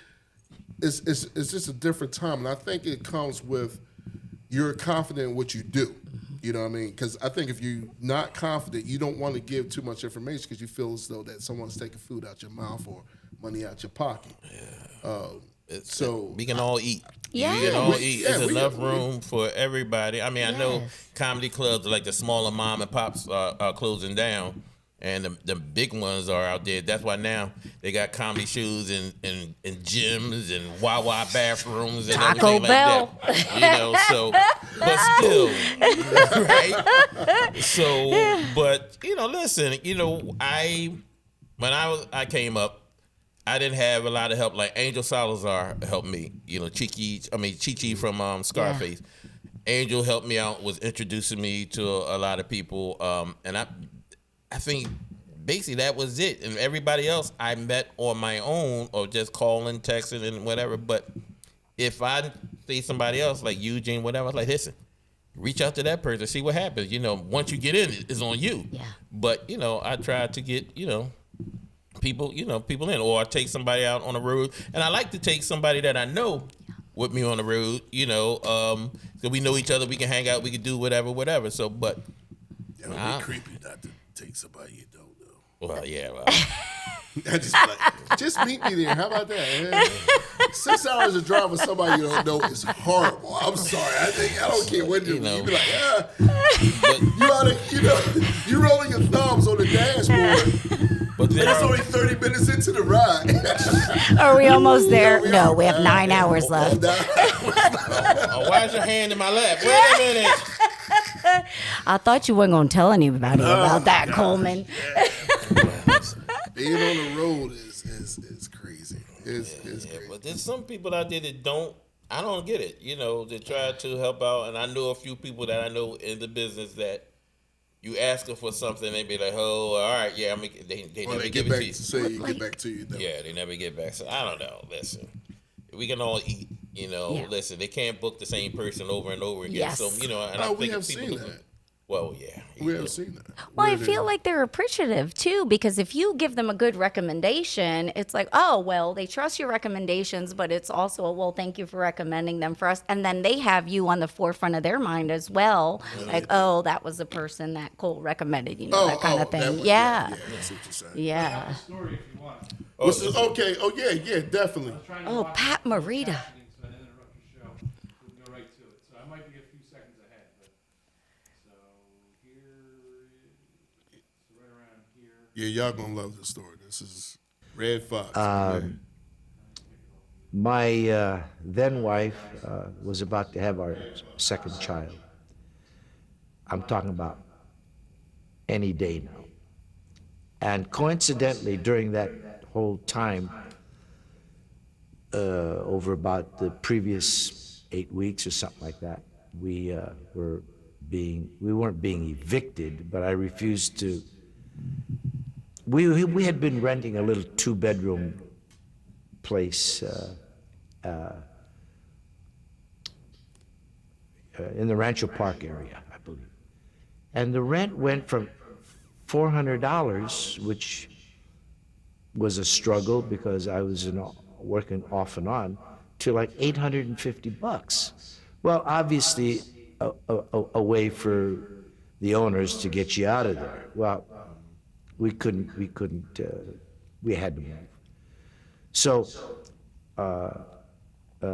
It's just a different time. And I think it comes with you're confident in what you do. You know what I mean? Because I think if you're not confident, you don't want to give too much information because you feel as though that someone's taking food out your mouth or money out your pocket. So we can all eat. Yeah. We can all eat. Yeah, There's enough room for everybody. I mean, I know Yes. comedy clubs like the smaller mom and pops are closing down, and the big ones are out there. That's why now they got comedy shows and gyms and Wawa bathrooms and Taco everything Bell. like that. So, but still, right? So, but listen, when I came up, I didn't have a lot of help. Like Angel Salazar helped me. Chi from Scarface. Yeah. Angel helped me out, was introducing me to a lot of people. And I think basically that was it. And everybody else I met on my own or just calling, texting, and whatever. But if I see somebody else like Eugene, whatever, I was like, listen, reach out to that person, see what happens. Once you get in, it's on you. Yeah. But, I tried to get, people in, or I take somebody out on the road, and I like to take somebody that I know with me on the road, so we know each other, we can hang out, we can do whatever. So, but it would be creepy not to take somebody you don't know. Well, yeah, well. I just be like, just meet me there. How about that? Yeah. 6 hours of drive with somebody you don't know is horrible. I'm sorry. I don't care what you do. You be like, but you rolling your thumbs on the dashboard. But that's only 30 minutes into the ride. Are we almost there? No, we have 9 hours left. Why is your hand in my lap? Wait a minute. I thought you weren't going to tell anybody about that, God. Coleman. Being on the road is crazy. It's crazy. But there's some people out there that I don't get it. They try to help out, and I know a few people that I know in the business that you ask them for something, they be like, "Oh, all right, yeah." They never give it to you. Say get back to you. Though. Yeah, they never get back. So I don't know. Listen, we can all eat. Listen, they can't book the same person over and over again. Yes. So and I think we have people seen that. Well, yeah. We haven't seen that. Well, I feel like they're appreciative too, because if you give them a good recommendation, it's like, oh, well, they trust your recommendations, but it's also, well, thank you for recommending them for us. And then they have you on the forefront of their mind as well. Like, oh, that was the person that Cole recommended, that kind of thing. That one, Yeah. that's what you're saying. Yeah. Story if you want. Okay. Oh, yeah, definitely. Trying to Oh, watch Pat what's Morita. happening, so I didn't interrupt your show. We can go right to it. So I might be a few seconds ahead, but so here, so right around here. Yeah, y'all gonna love this story. This is Red Foxx. My then wife was about to have our second child. I'm talking about any day now. And coincidentally, during that whole time, over about the previous 8 weeks or something like that, we weren't being evicted, but I refused to. We had been renting a little 2-bedroom place in the Rancho Park area, I believe. And the rent went from $400, which was a struggle because I was working off and on, to like $850. Well, obviously a way for the owners to get you out of there. Well, we had to move. So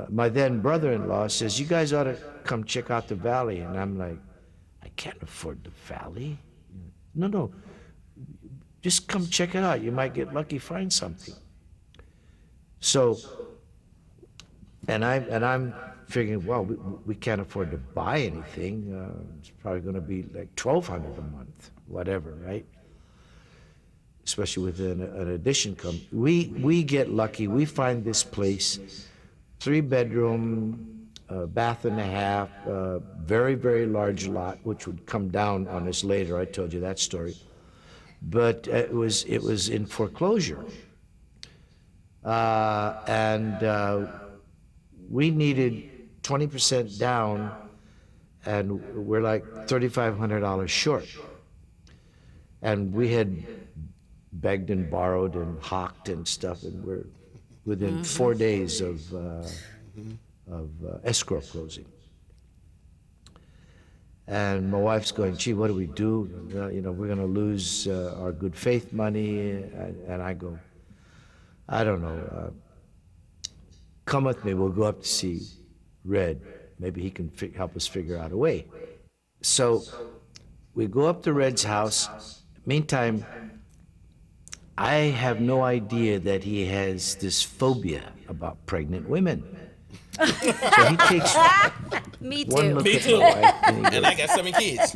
my then brother-in-law says, you guys ought to come check out the valley. And I'm like, I can't afford the valley. No, just come check it out. You might get lucky, find something. So, and I'm figuring, well, we can't afford to buy anything. It's probably going to be like $1,200 a month, whatever, right? Especially with an addition come. We get lucky. We find this place, 3-bedroom, bath and a half, very, very large lot, which would come down on us later. I told you that story. But it was in foreclosure. And we needed 20% down, and we're like $3,500 short. And we had begged and borrowed and hawked and stuff, and we're within 4 days of escrow closing. And my wife's going, gee, what do we do? We're going to lose our good faith money. And I go, I don't know. Come with me. We'll go up to see Red. Maybe he can help us figure out a way. So we go up to Red's house. Meantime, I have no idea that he has this phobia about pregnant women. So he takes Me one too. look Me at too. my wife and he And I got 7 kids.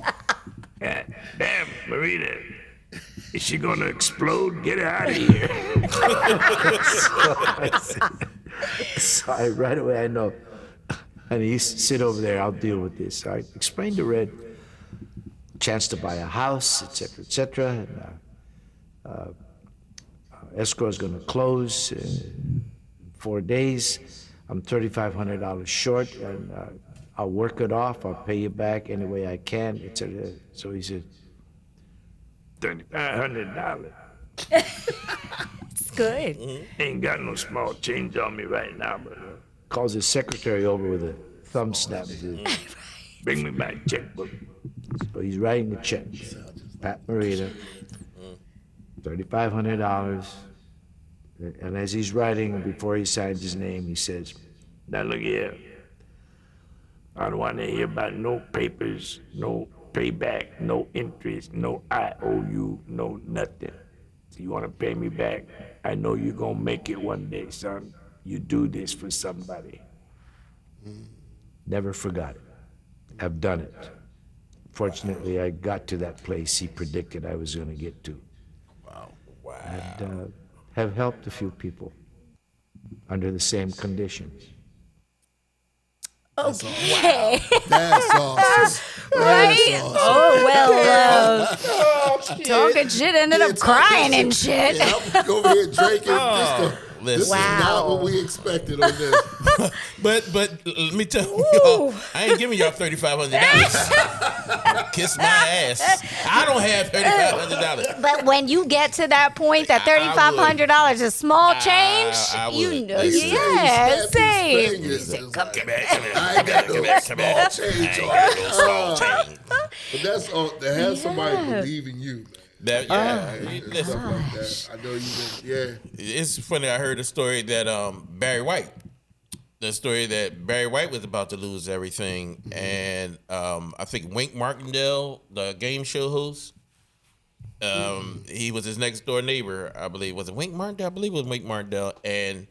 damn, Morita, is she gonna explode? Get her out of here. So I right away I know. And he sit over there, I'll deal with this. So I explained to Red, chance to buy a house, et cetera, and escrow is gonna close in 4 days. I'm $3,500 short, and I'll work it off. I'll pay you back any way I can, etc. So he said, $3,500. It's good. Ain't got no small change on me right now, but calls his secretary over with a thumb snap and says, bring me my checkbook. So he's writing the check. Pat Morita, $3,500. And as he's writing, before he signs his name, he says, now look here. I don't want to hear about no papers, no payback, no interest, no IOU, no nothing. You want to pay me back? I know you're going to make it one day, son. You do this for somebody. Never forgot it. I've done it. Fortunately, I got to that place he predicted I was going to get to. Wow. And have helped a few people under the same conditions. Okay. That's awesome. Right? That's awesome. Oh, well, talking shit ended up crying and shit. Yeah, I'm over here drinking. This is listen. not what we expected on this. But let me tell y'all, I ain't giving y'all $3,500. Kiss my ass. I don't have $3,500. But when you get to that point, that $3,500 is small change. I You would. know, He said he yeah, snapped his same. fingers. It was like, Come here. I ain't got no small change on it. But that's all. To have somebody believe in you, man. That, And listen, stuff like that. I know you been, it's funny. I heard a story that Barry White was about to lose everything, and I think Wink Martindale, the game show host, he was his next door neighbor. I believe was it Wink Martindale? I believe it was Wink Martindale, and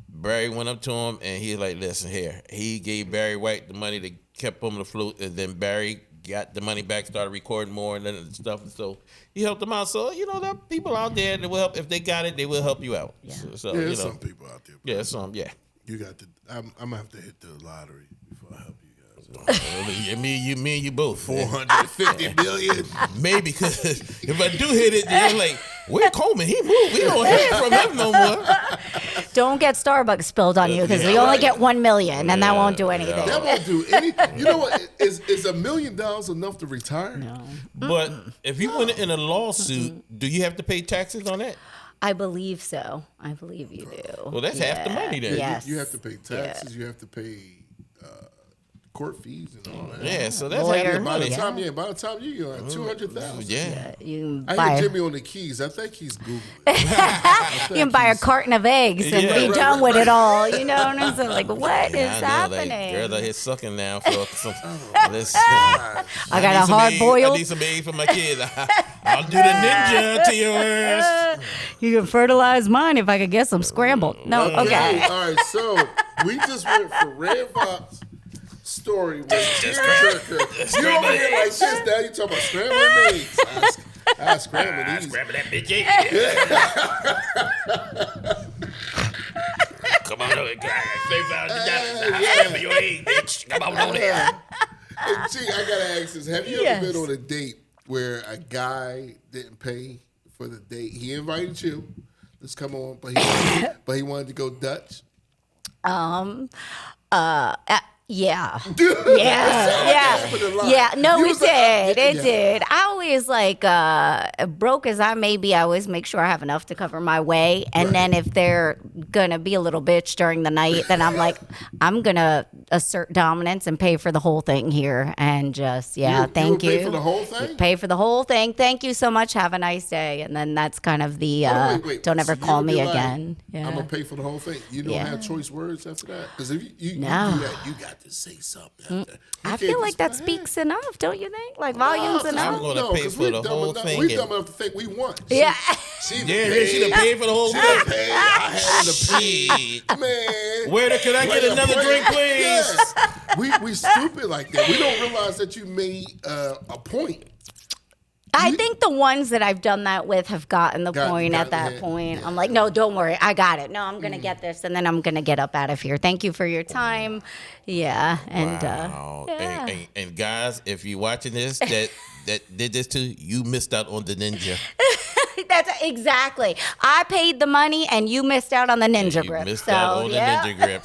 Barry went up to him and he was like, "Listen here." He gave Barry White the money that kept him afloat, and then Barry got the money back, started recording more and then stuff, and so he helped them out. So there are people out there that will help. If they got it, they will help you out. Yeah. So there's some people out there. Yeah, some. Yeah. You got to. I'm gonna have to hit the lottery before I help you guys. Me and you both. 450 million. Maybe because if I do hit it, they're like, "Where Coleman? He moved. We don't hear from him no more." Don't get Starbucks spilled on you because we only get 1 million, and that won't do anything. That won't do anything. You know what? Is $1 million enough to retire? No. But if you win in a lawsuit, do you have to pay taxes on that? I believe so. I believe you do. Well, that's half the money then. Yes. You have to pay taxes. You have to pay court fees and all that. Yeah, so that's Lawyer. half the By the money. time you like 200,000. Yeah. You can I buy, hear Jimmy on the keys. I think he's Googling. you can buy a carton of eggs and Yeah. be Right, done right, with it all. You know what I'm saying? Like, what is I know, happening? like, girls out here sucking now for some. Listen, I got need a some hard eggs. boiled. I need some eggs for my kids. I'll do the ninja to yours. You can fertilize mine if I could get some scrambled. No, okay. All right, so we just went for Red Foxx story with tearjerker. You over here like this, now you talking about scrambling eggs. I scrambled these. Grab that bitch egg. Come on over, guys. $3,500. Your egg, bitch. Come on over there. And gee, I gotta ask this: have you ever been on a date where a guy didn't pay for the date? He invited you. Let's come on, but he wanted to go Dutch. Yeah. happened a lot. Yeah. No, You it was like, did. It yeah. did. I always broke as I may be, I always make sure I have enough to cover my way. And then if they're gonna be a little bitch during the night, then I'm like, I'm gonna assert dominance and pay for the whole thing here. And just thank you. Pay for the whole thing. Pay for the whole thing. Thank you so much. Have a nice day. And then that's kind of the Wait. don't ever So you call would be me like, again. Yeah. I'm gonna pay for the whole thing. You don't Yeah. have choice words after that, because if you No. do that, you got to say something. After. I feel like that speaks enough, don't you think? Like volumes enough. I'm gonna pay 'cause for we're the dumb whole enough- thing We're and- dumb enough to think we won. Yeah. She Yeah, she done paid for the whole She done thing. paid. I had to pay. Shit. Man. Waiter, can I get another drink, please? Yes. We stupid like that. We don't realize that you made a point. I think the ones that I've done that with have gotten the point at that yeah, point. I'm like, no, don't worry, I got it. No, I'm gonna get this, and then I'm gonna get up out of here. Thank you for your time. Yeah, and Wow. yeah. And guys, if you're watching this, that did this too, you missed out on the ninja. That's exactly. I paid the money, and you missed out on the ninja You grip. missed so out on the ninja grip.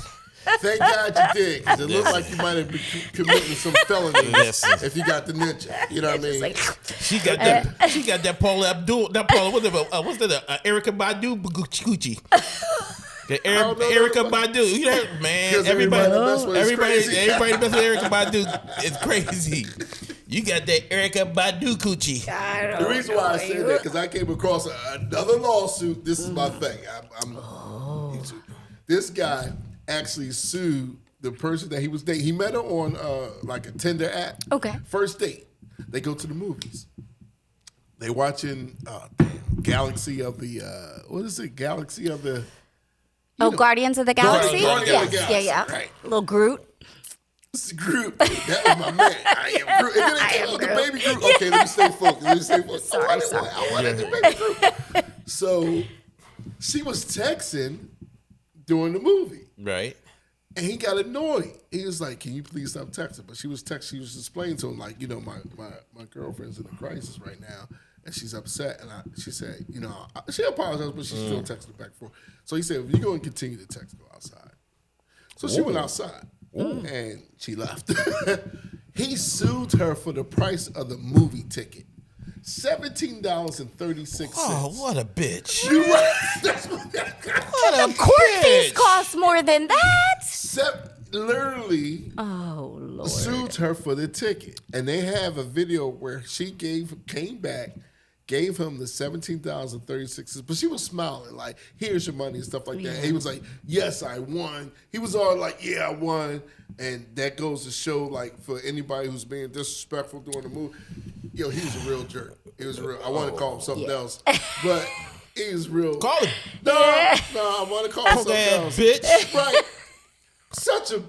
Thank God you did, because it looked like you might have been committing some felonies Listen. if you got the ninja. You know what I mean? Like, She got that Paula Abdul. That Paula. What's that? Erica Badu Gucci. The don't know Erica nobody. Badu. You know, man. 'Cause everybody mess with is crazy. Everybody mess with Erica Badu. It's crazy. You got that Erica Badu Gucci. The reason why I said that, because I came across another lawsuit. This is my thing. This guy actually sued the person that he was dating. He met her on like a Tinder app. Okay. First date. They go to the movies. They watching Galaxy of the what is it? Galaxy of the Guardians of the Galaxy. Guardians of the Yes, Galaxy, yeah. right. Little Groot. It's Groot. That was my man. I am Groot. And then it came with the baby Groot. Okay, let me stay focused. Sorry. I wanted the baby Groot. So she was texting during the movie. Right. And he got annoyed. He was like, "Can you please stop texting?" But she was explaining to him, like, you know, my girlfriend's in a crisis right now. and she's upset. And she said, she apologized, but she still texted back and forth. So he said, if you're going to continue to text, go outside. So she went outside, and she left. He sued her for the price of the movie ticket. $17.36. Oh, what a bitch. You right. That's what Court fees cost more than that. literally Oh, Lord. sued her for the ticket. And they have a video where she came back, gave him the $17,036, but she was smiling like, here's your money and stuff like that. And he was like, yes, I won. He was all like, yeah, I won. And that goes to show, like, for anybody who's being disrespectful during the movie, he was a real jerk. He was real. I want to call him something else, but he was real. Call him. No, I want to call him something else. Bitch. Right. Such a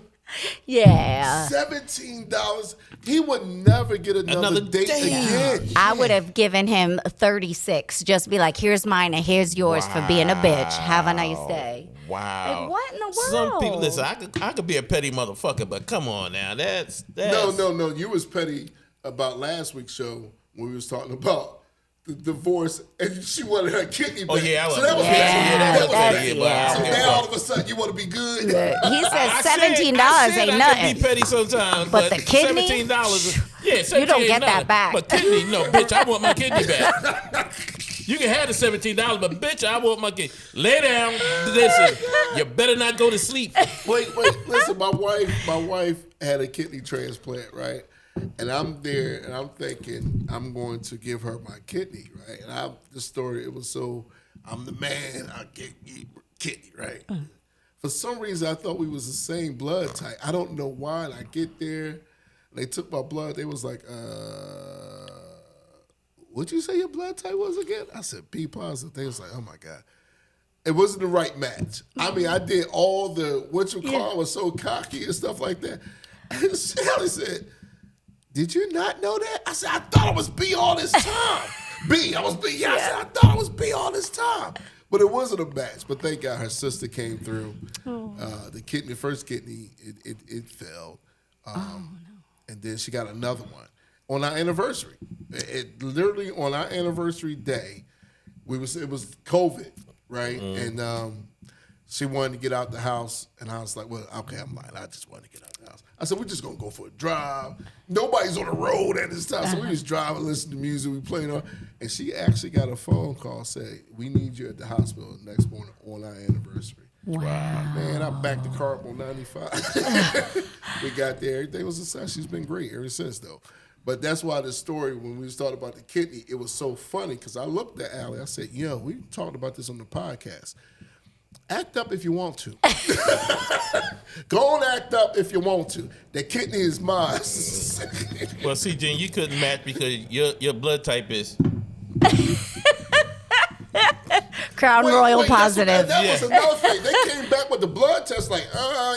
Yeah. $17. He would never get another date again. I would have given him 36. Just be like, here's mine and here's yours for being a bitch. Have a nice day. Wow. Like, what in the world? Some people, listen, I could be a petty motherfucker, but come on now. That's No. You was petty about last week's show when we was talking about the divorce and she wanted her kidney back. Oh, yeah, I was. So that was petty. Yeah. So now all of a sudden you want to be good. He said I $17 said ain't I could nothing. be petty sometimes, But the kidney? $17. Yeah, $17 You don't ain't get that nothing. back. But kidney, no, bitch, I want my kidney back. You can have the $17, but bitch, I want my kidney. Lay down. Listen, you better not go to sleep. Wait. Listen, my wife had a kidney transplant, right? And I'm there, and I'm thinking I'm going to give her my kidney, right? And the story, it was so, I'm the man, I get you kidney, right? For some reason, I thought we was the same blood type. I don't know why. And I get there, and they took my blood. They was like, what'd you say your blood type was again? I said, B positive. They was like, oh my God. It wasn't the right match. I mean, I did all the, I was so cocky and stuff like that. And Sally said, did you not know that? I said, I thought I was B all this time. I was B. Yeah, I said, I thought I was B all this time. But it wasn't a match. But thank God her sister came through. The first kidney, it failed. And then she got another one on our anniversary. It literally on our anniversary day, it was COVID, right? And she wanted to get out the house, and I was like, well, okay, I'm lying. I just wanted to get out the house. I said, we're just going to go for a drive. Nobody's on the road at this time, so we just drive and listen to music. We playing on. And she actually got a phone call saying, we need you at the hospital the next morning on our anniversary. Wow. Man, I backed the car up on 95. We got there. Everything was a success. She's been great ever since, though. But that's why the story, when we was talking about the kidney, it was so funny because I looked at Allie. I said, we talked about this on the podcast. Act up if you want to. Go and act up if you want to. The kidney is mine. Well, see, Jen, you couldn't match because your blood type is. Crown Royal positive. That was another thing. They came back with the blood test like,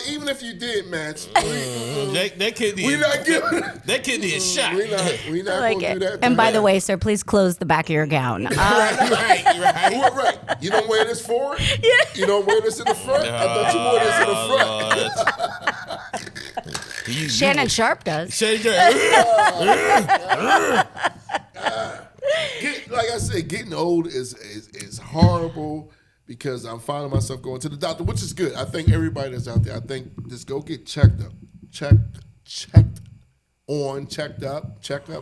even if you did match, That kidney. we're not giving That kidney is shot. we not Like going to do it. that. And by the way, sir, please close the back of your gown. right. Right. You don't wear this forward? Yeah. You don't wear this in the front? I thought you wore this in the front. Shannon Sharpe does. Like I said, getting old is horrible because I'm finding myself going to the doctor, which is good. I think everybody that's out there, I think just go get checked up. Checked up.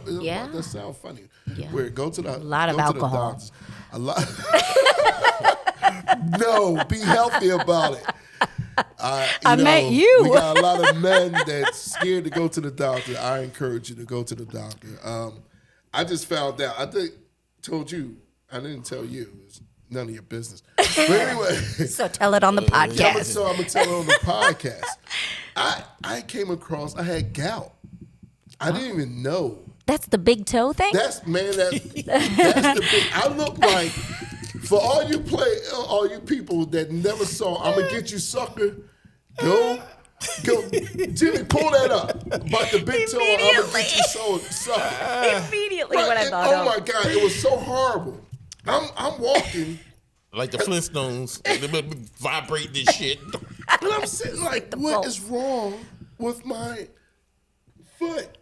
Yeah. That sounds funny. Yeah. Where go to the A lot of alcohol. A lot. No, be healthy about it. I met you. We got a lot of men that's scared to go to the doctor. I encourage you to go to the doctor. I just found out. Told you. I didn't tell you. It's none of your business. But anyway. So tell it on the podcast. So I'm going to tell it on the podcast. I came across, I had gout. I didn't even know. That's the big toe thing? That's the big. I look like, for all you people that never saw, I'm going to get you sucker. Go. Jimmy, pull that up. About the big toe, I'm going to get you sucker. Immediately what I thought Oh my God, it was so horrible. I'm walking. Like the Flintstones, vibrate this shit. And I'm sitting like, what is wrong with my foot?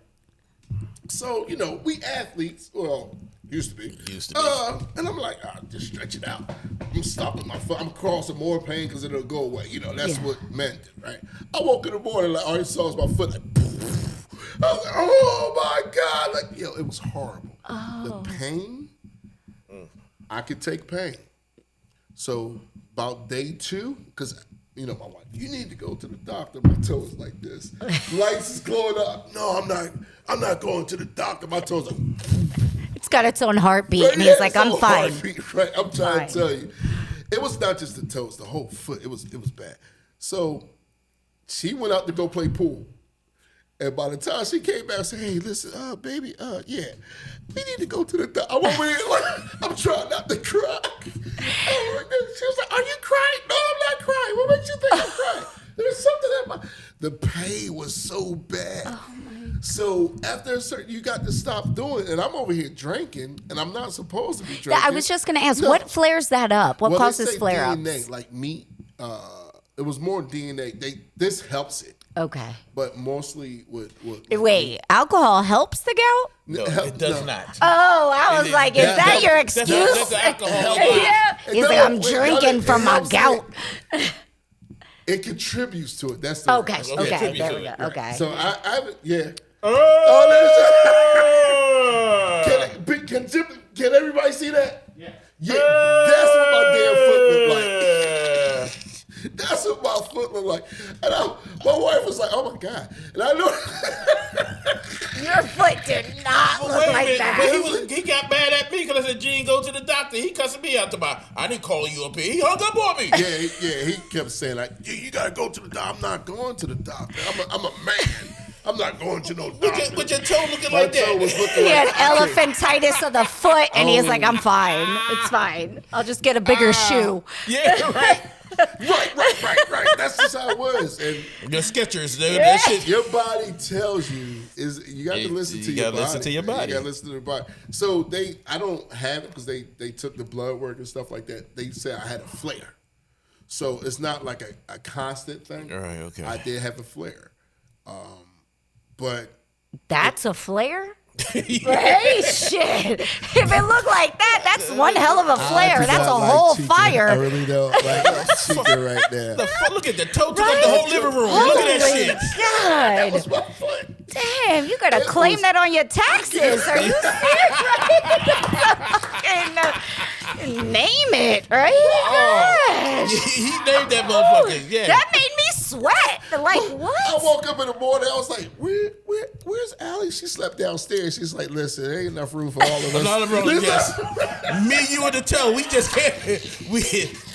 So, we athletes, well, Used to be. Used to be. And I'm like, just stretch it out. I'm stopping my foot. I'm causing more pain because it'll go away. You know, that's what men do, right? I woke in the morning, like, all I saw was my foot, like, I was like, oh my God. Like, yo, it was horrible. The pain, I could take pain. So about day 2, because, you know, my wife, you need to go to the doctor. My toe is like this. Lights is glowing up. No, I'm not going to the doctor. My toes are... It's got its own heartbeat, and he's like, I'm fine. Right, I'm trying to tell you. It was not just the toes, the whole foot. It was bad. So she went out to go play pool. And by the time she came back, I said, hey, listen, baby, yeah, we need to go to the doctor. I'm over here, like, I'm trying not to cry. She was like, are you crying? No, I'm not crying. What makes you think I'm crying? There's something in my... The pain was so bad. Oh my. So after a certain, you got to stop doing it. And I'm over here drinking, and I'm not supposed to be drinking. I was just going to ask, what flares that up? What causes flare-ups? DNA, like meat. It was more DNA. This helps it. Okay. But mostly with Wait, alcohol helps the gout? No, it does not. Oh, I was like, is that your excuse? That's alcohol. Yeah. He's like, I'm drinking from my gout. It contributes to it. That's the Okay, there we go. Okay. So I yeah. Oh, Can everybody see that? Yeah. Yeah, that's what my damn foot looked like. That's what my foot looked like. And my wife was like, oh my God. And I know. Your foot did not look like that. But he got mad at me because I said, Gene, go to the doctor. He cussing me out about, I didn't call you up here. He hung up on me. Yeah, he kept saying, like, you got to go to the doctor. I'm not going to the doctor. I'm a man. I'm not going to no doctor. With your toe looking My like toe that. was looking He had like elephantitis of the foot, and he's like, I'm fine. It's fine. I'll just get a bigger shoe. Yeah, right. Right. That's just how it was. And Your Skechers, that shit. your body tells you you got to listen to your body. Listen to your body. You got to listen to your body. So I don't have it because they took the blood work and stuff like that. They said I had a flare. So it's not like a constant thing. All right, okay. I did have a flare. But That's a flare? Hey, shit. If it looked like that, that's one hell of a flare. That's a whole fire. I really don't like Chica right there. Look at the toe, took up the whole living room. Look at that shit. That God. was my foot. Damn, you gotta claim that on your taxes. Are you serious? Name it, right? Gosh. He named that motherfucker. Yeah. That made me sweat. Like, what? I woke up in the morning. I was like, where's Allie? She slept downstairs. She's like, listen, there ain't enough room for all of us. Another room, yes. Me, you, and the toe. We just can't.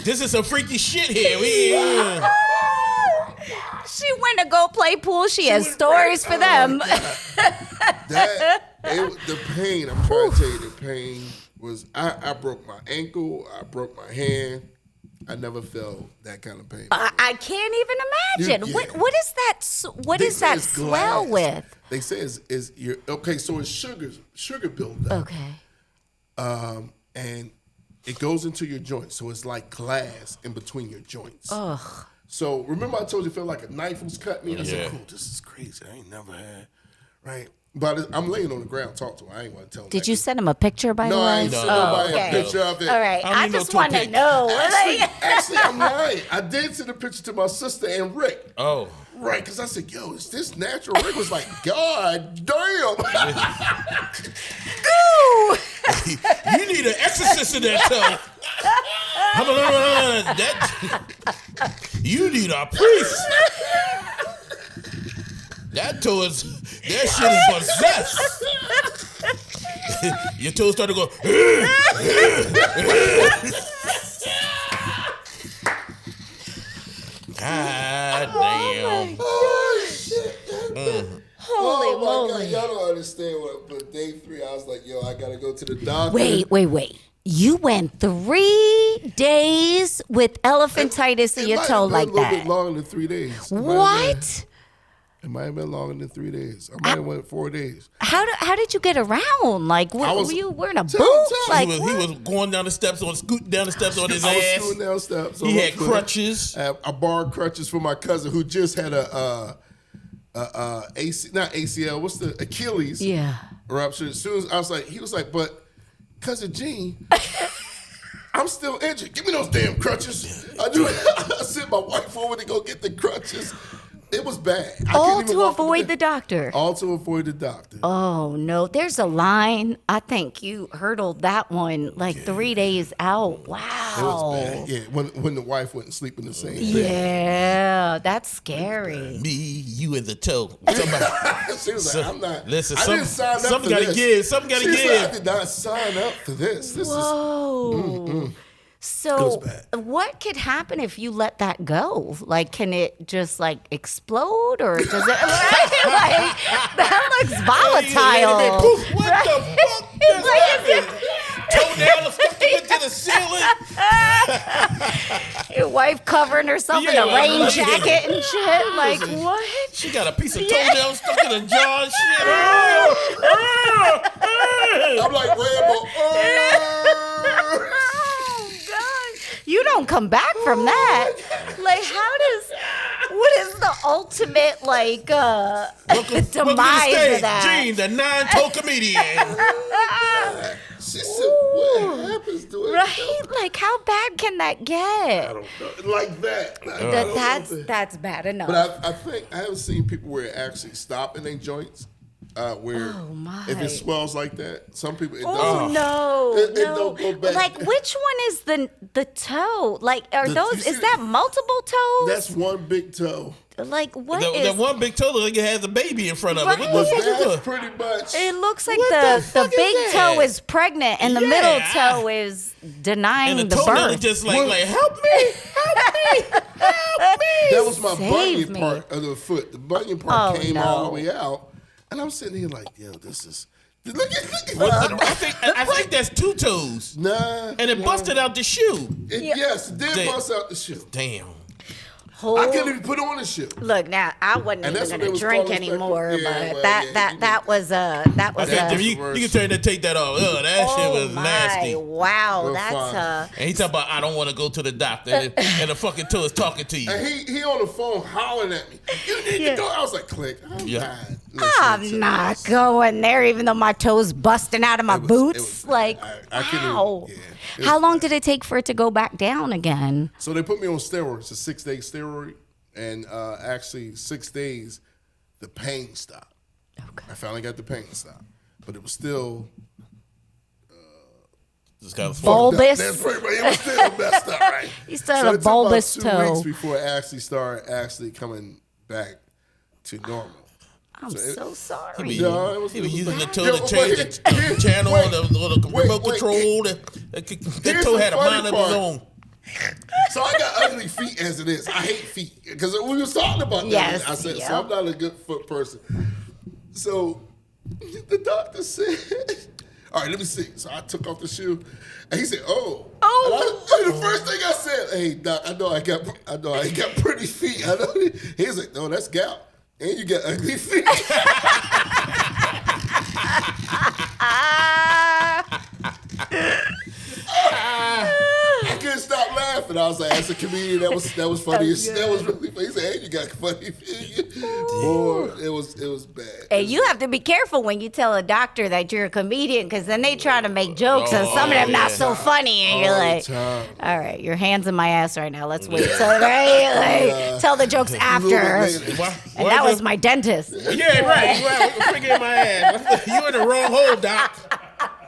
This is some freaky shit here. She went to go play pool. She has stories for them. The pain, I'm trying to tell you, the pain was, I broke my ankle. I broke my hand. I never felt that kind of pain. I can't even imagine. Yeah. What is that? What They is say that it's swell glass. with? They say it's your okay. So it's sugar buildup. Okay. And it goes into your joints. So it's like glass in between your joints. Ugh. So remember I told you it felt like a knife was cutting me? I Yeah. said, cool, this is crazy. I ain't never had, right? But I'm laying on the ground talking to him. I ain't want to tell him. Did you send him a picture, by the No, I way? ain't sent nobody okay. a picture of it. All right. I don't I need no just want to toothpick. know. Actually, I'm lying. I did send a picture to my sister and Rick. Oh. Right, because I said, yo, is this natural? Rick was like, God damn. Ooh. You need an exorcist in that toe. You need a priest. That toe is, that shit is possessed. Your toes start to go. God damn. Oh, shit. Holy Oh, my God. moly. Y'all don't understand what, but day 3, I was like, yo, I got to go to the doctor. Wait. You went 3 days with elephantitis in It your might toe have been like a little that. bit longer than 3 days. What? It might have been longer than 3 days. I might have went 4 days. How did you get around? Like, were you wearing a boot? Like, He was going down the steps, scooting down the steps on his I was ass. screwing down steps. He had crutches. I borrowed crutches from my cousin who just had a AC, not ACL, what's the Achilles yeah. rupture. As soon as I was like, he was like, but Cousin Gene, I'm still injured. Give me those damn crutches. I sent my wife over to go get the crutches. It was bad. All to avoid the doctor. All to avoid the doctor. Oh, no. There's a line. I think you hurdled that one like 3 days out. Wow. It was bad. Yeah, when the wife wouldn't sleep in the same bed. Yeah, that's scary. Me, you, and the toe. She was like, I'm not. Listen, I didn't sign up for something gotta this. give. Something gotta She was give. like, I did not sign up for this. This Whoa. So, It was bad. what could happen if you let that go? Like, can it just like explode, or does it? Like, that looks volatile. Poof, what the fuck just happened? Toenail stuck into the ceiling. Your wife covering herself in Yeah, a rain like- jacket and shit. Like, what? She got a piece of toenail stuck in her jaw and shit. I'm like Rambo. Oh, God. You don't come back from that. Like, what is the ultimate, like, Welcome to the demise stage, of that? Gene, the non-toe comedian. She said, what happens to it? Right? Like, how bad can that I get? don't know. Like that. I don't know. That's bad enough. But I think I haven't seen people where it actually stop in their joints. Where my. if it swells like that, some people it Oh doesn't. no! It no. don't go back. Like, which one is the toe? Like, are You those? see Is that multiple toes? That's one big toe. like what That one big toe like it has a baby in front of it. What the Right. fuck is That's that? pretty much. It looks like What the fuck is big that? toe is pregnant and the middle Yeah. toe is denying And the the toenail is birth. just like help me, help me. That was my Save bunion me. part of the foot. The bunion part Oh, came all the no. way out, and I'm sitting here like, yo, this is. Look at I think that's two toes. Nah. And it busted out the shoe. Yes, it did Damn. bust out the shoe. Damn. I couldn't even put on the shoe. Look, now I wasn't And that's even what they gonna was drink calling anymore, spectrum. but Yeah, well, that yeah, that you that was You can turn that, take that off. Ugh, that shit was my, nasty. wow, Well, that's fine. And he talking about I don't want to go to the doctor, and the fucking toe is talking to you. And he on the phone hollering at me. You need to go. I was like, click. I'm Yeah. not listening to I'm not this. going there, even though my toes busting out of my It was boots. bad. Like, I couldn't even- wow. yeah, it How was long bad. did it take for it to go back down again? So they put me on steroids, a 6-day steroid, and actually 6 days, the pain stopped. Okay. I finally got the pain stopped, but it was still Just got Bulbous. That's pretty much, it was still messed up, right? You still So had a it took about bulbous 2 toe. weeks before it actually started coming back to normal. I'm So it- so sorry. Yeah, it was, He was it using the bad. toe Yeah, to but change the channel wait, on the little remote wait. control. That Here's toe the had a funny mind of his part. own. So I got ugly feet as it is. I hate feet because we was talking about that. Yes, I said, yep. so I'm not a good foot person. So the doctor said, all right, let me see. So I took off the shoe, and he said, "Oh." And the first thing I said, "Hey doc, I know I ain't got pretty feet. I know." He's like, "No, that's gout, and you got ugly feet." I couldn't stop laughing. I was like, as a comedian, that was funny. That was really funny. He said, "Hey, you got funny feet." Boy, it was bad. Hey, you have to be careful when you tell a doctor that you're a comedian, because then they try to make jokes, and some of them not so funny, and you're All the like, time. all right, your hand's in my ass right now. Let's wait till tell the jokes after. And that was my dentist. Yeah, right. Finger in my ass. You in the wrong hole, doc.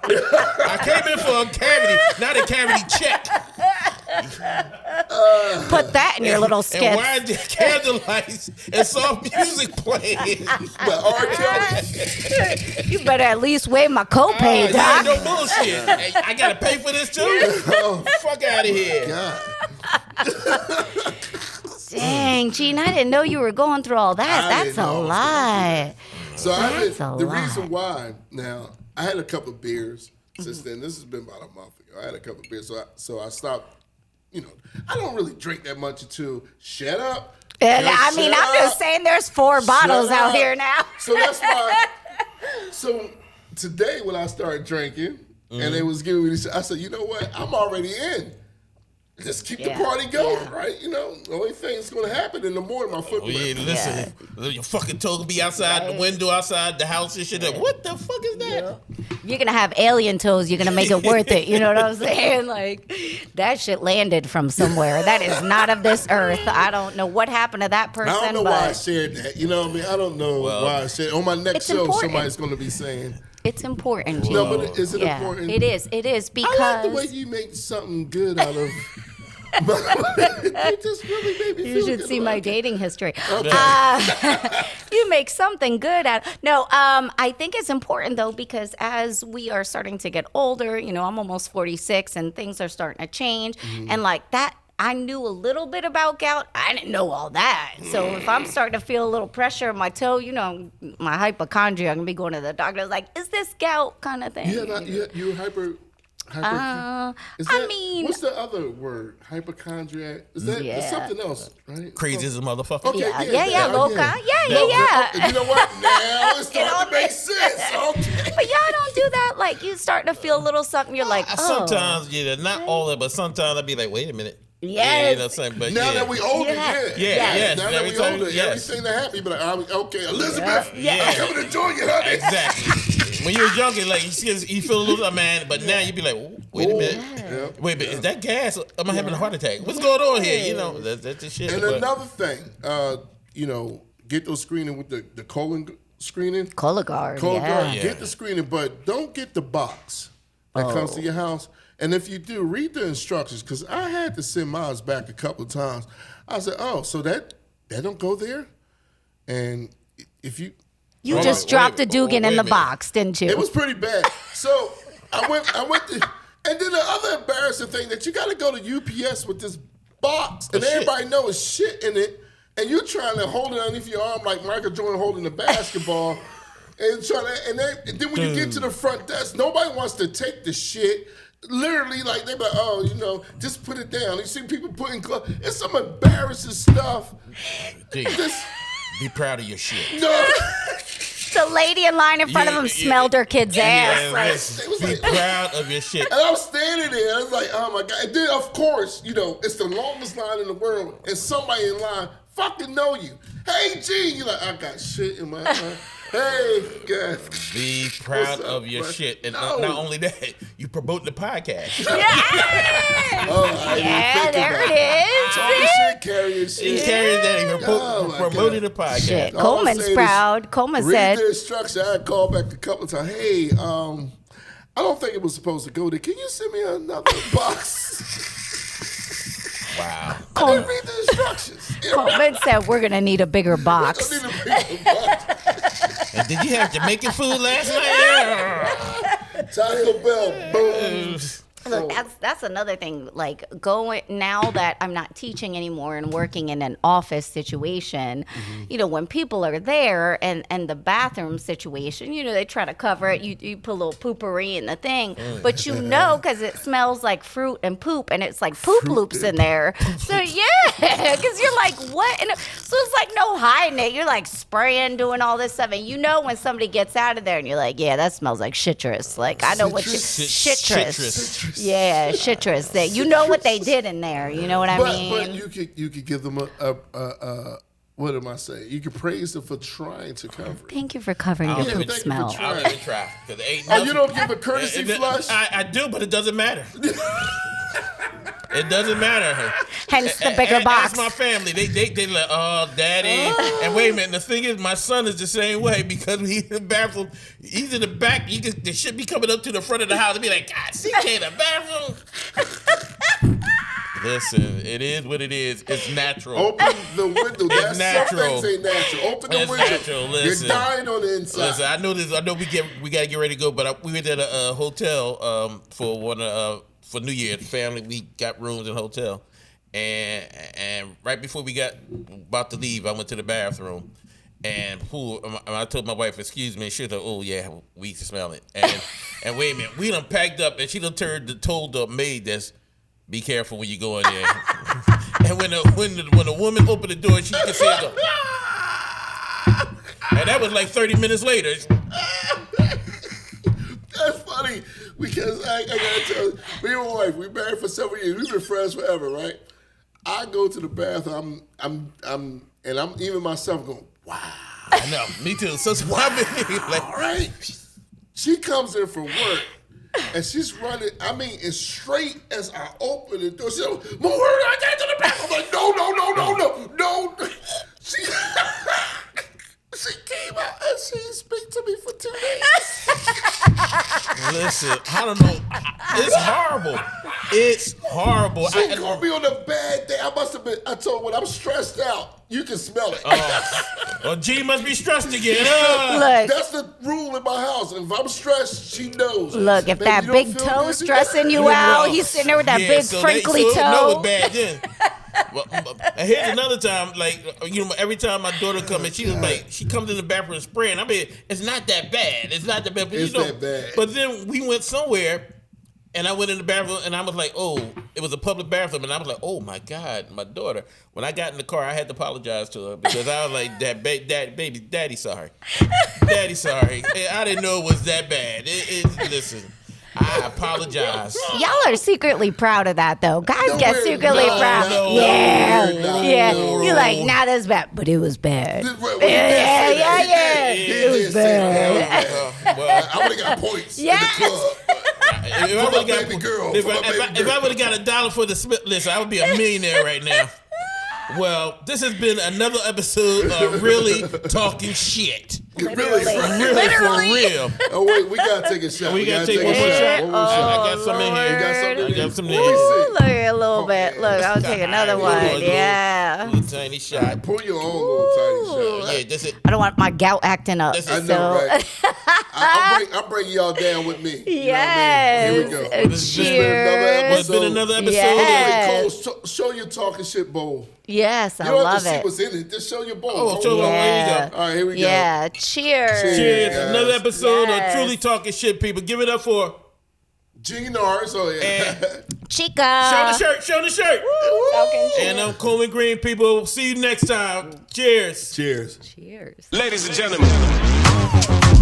I came in for a cavity, not a cavity check. Put that in your little And skit. why the candlelights and soft music playing? But R. Kelly, You better at least waive my copay, Yeah, doc. no bullshit. Hey, I gotta pay for this too. Fuck out of here. God. Dang, Gene, I didn't know you were going through all that. I That's didn't a know I was lot. So That's a the lot. reason why now I had a couple of beers since then. This has been about a month ago. I had a couple of beers, so I stopped. You know, I don't really drink that much until shut up. And Just I mean, shut I'm just up. saying there's 4 bottles Shut out up. here now. So that's why. So today when I started drinking and they was giving me this, I said, you know what? I'm already in. just keep Yeah. the party going, Yeah. right? You know, the only thing that's going to happen in the morning, my foot. Oh, yeah, listen, your fucking toe could be outside the window, outside the house and shit. What the fuck is that? You're gonna have alien toes. You're gonna make it worth it. You know what I'm saying? Like that shit landed from somewhere. That is not of this earth. I don't know what happened to that person. I don't know but why I shared that. You know what I mean? I don't know why I shared. On my next It's show, important. somebody's going to be saying. It's important, Gene. No, but is it yeah, important? it is. It is because I like the way you make something good out of. You just really made me you feel should good see about my it. dating history. Okay. You make something good out. No, I think it's important though because as we are starting to get older, you know, I'm almost 46, and things are starting to change, and like that. I knew a little bit about gout. I didn't know all that. So if I'm starting to feel a little pressure in my toe, you know, my hypochondria, I'm gonna be going to the doctor. Like, is this gout kind of thing? You hyper. I mean- what's the other word? Hypochondriac. Is that Yeah. it's something else, right? Crazy as a motherfucker. Okay, Yeah, loca. Yeah. You know what? Now it's starting all to make makes sense. Okay. But y'all don't do that. Like, you start to feel a little something. You're like, oh. Sometimes, yeah, not all of it, but sometimes I'd be like, wait a minute. Yes. Yeah, you know what I'm saying? But Now yeah. that we older, Yeah. Yes, Now that we every time- older, yes. everything that happened, but okay, Elizabeth, Yeah. I'm coming to join you, honey. Exactly. When you're junkie, like you feel a little man, but now you be like, wait a minute. Yeah. Wait a minute, is that gas? Am I having a heart attack? What's going on here? You know, that's the shit. And but- another thing, you know, get those screening with the colon screening. Cologuard. Cologuard, Yeah. get the screening, but don't get the box that comes to your house. And if you do, read the instructions, because I had to send mine back a couple of times. I said, oh, so that don't go there? And if you... You Wait just a minute, dropped a wait a Dugan in the minute. box, didn't you? It was pretty bad. So I went to... And then the other embarrassing thing that you got to go to UPS with this box, and shit. everybody knows shit in it, and you're trying to hold it underneath your arm like Michael Jordan holding a basketball, and and then when you get to the front desk, nobody wants to take the shit. Literally, like they be like, oh, you know, just put it down. You see people putting gloves. It's some embarrassing stuff. Gee, Just be proud of your shit. no. The lady in line in front of him smelled her kid's ass. Yeah, Like, listen, it was be like- proud of your shit. And I'm standing there. I was like, oh my god. And then of course, you know, it's the longest line in the world, and somebody in line fucking know you. Hey, G, you're like, I got shit in my eye. Hey, God. Be proud What's up, of your bud? shit. And No. not only that, you promote the podcast. Oh, I didn't yeah, think there about it is. Talking shit, carrying You shit. carry that and Oh, my promoting God. the podcast. Shit. All I'm Coleman's saying is proud. Coleman Read said, the instruction. I called back a couple of times. Hey, I don't think it was supposed to go there. Can you send me another box? Wow. I didn't read the instructions. Coleman said, we're going to need a bigger I box. need a bigger box. And did you have Jamaican food last night? Taco Bell, boom. Look, that's another thing. Like going now that I'm not teaching anymore and working in an office situation, you know, when people are there and the bathroom situation, you know, they try to cover it. You put a little poopery in the thing, but you know, because it smells like fruit and poop, and it's like poop loops in there. So yeah, because you're like, what? And so it's like no hiding it. You're like spraying, doing all this stuff, and you know when somebody gets out of there, and you're like, yeah, that smells like citrus. Like I know what you citrus. Yeah, citrus. You know what they did in there. You know what I mean? But you could give them a what am I saying? You could praise them for trying to cover it. Thank you for covering your Yeah, poop thank you for smell. trying. I'll even try. 'Cause there ain't Oh, you nothing- don't give a courtesy flush? I do, but it doesn't matter. It doesn't matter. Hence the bigger box. Ask my family. They like, oh, daddy. And wait a minute. The thing is, my son is the same way because he's in the bathroom. He's in the back. The shit be coming up to the front of the house and be like, God, CJ in the bathroom. Listen, it is what it is. It's natural. Open the window. That's natural. Some things ain't natural. Open the It's window. natural. Listen. You're dying on the inside. Listen, I know this. I know we got to get ready to go, but we were at a hotel for New Year. The family, we got rooms in the hotel, and right before we got about to leave, I went to the bathroom, and I told my wife, "Excuse me." She was like, "Oh yeah, we can smell it." And wait a minute, we done packed up, and she done told the maid that's, be careful when you go in there. And when the woman opened the door, she could see it go. And that was like 30 minutes later. That's funny. We Because I gotta tell you, me and my wife, we married for several years. We've been friends forever, right? I go to the bathroom, and I'm even myself going, wow. I know, me too. So why like, All right. She comes in from work, and she's running, I mean, as straight as I open the door, she's like, more, I got to the bathroom. I'm like, no. She came out and she didn't speak to me for 2 days. listen, I don't know. It's horrible. It's horrible. She called me on a bad day. I told her, when I'm stressed out, you can smell it. Well, G must be stressed again. Look, That's the rule in my house. If I'm stressed, she knows. look, if Baby, that you don't big feel toe good? stressing you out, he's sitting there with that big so crinkly so know toe. it's bad then. Well, and here's another time, like, you know, every time my daughter comes in, she was like, she comes in the bathroom spraying. I mean, it's not that bad. It's not that bad. But It's you know, that bad. But then we went somewhere, and I went in the bathroom, and I was like, oh, it was a public bathroom, and I was like, oh my God, my daughter. When I got in the car, I had to apologize to her because I was like, baby, daddy sorry. Daddy sorry. I didn't know it was that bad. Listen, I apologize. Y'all are secretly proud of that, though. Guys No, get we're secretly not. proud. No, yeah, we're not. yeah. No. You're like, nah, that's bad, but it was bad. Right, well, Yeah, he did say that. yeah. He It was did say that. bad. Well, I would have got points Yes. in the club. if I For my would've got- baby girl, if for my I- baby if I girl. would have got $1 for the spit list, I would be a millionaire right now. Well, this has been another episode of Really Talking Shit. Really, right? Really, for real. Oh wait, we gotta take a shot. We gotta take one more shot. One more shot. I got some in here. You got something? I got some in Let me here. see. Look at a little bit. Look, I'll take another one. Yeah. Little tiny shot. Pull your own little tiny shot. Yeah, that's it. I don't want my gout acting up. That's I it. know, So, right? I'm bringing y'all down with me. You know what I mean? Here we go. Yes. This has been another Cheers. It's been another episode. Yes. Cole, show your talking shit bowl. Yes, I You don't love have to see it. what's in it. Just show your bowl. Oh, show Yeah. here you go. All right, here we go. Yeah. Cheers. Cheers. Cheers. Yes. Another episode Yes. of Truly Talking Shit, people. Give it up for G Norris. Oh yeah. And- Chica. Show the Shirt. Show the Shirt. Talking shit. And I'm Coleman Green, people. See you next time. Cheers. Cheers. Cheers. Ladies and gentlemen.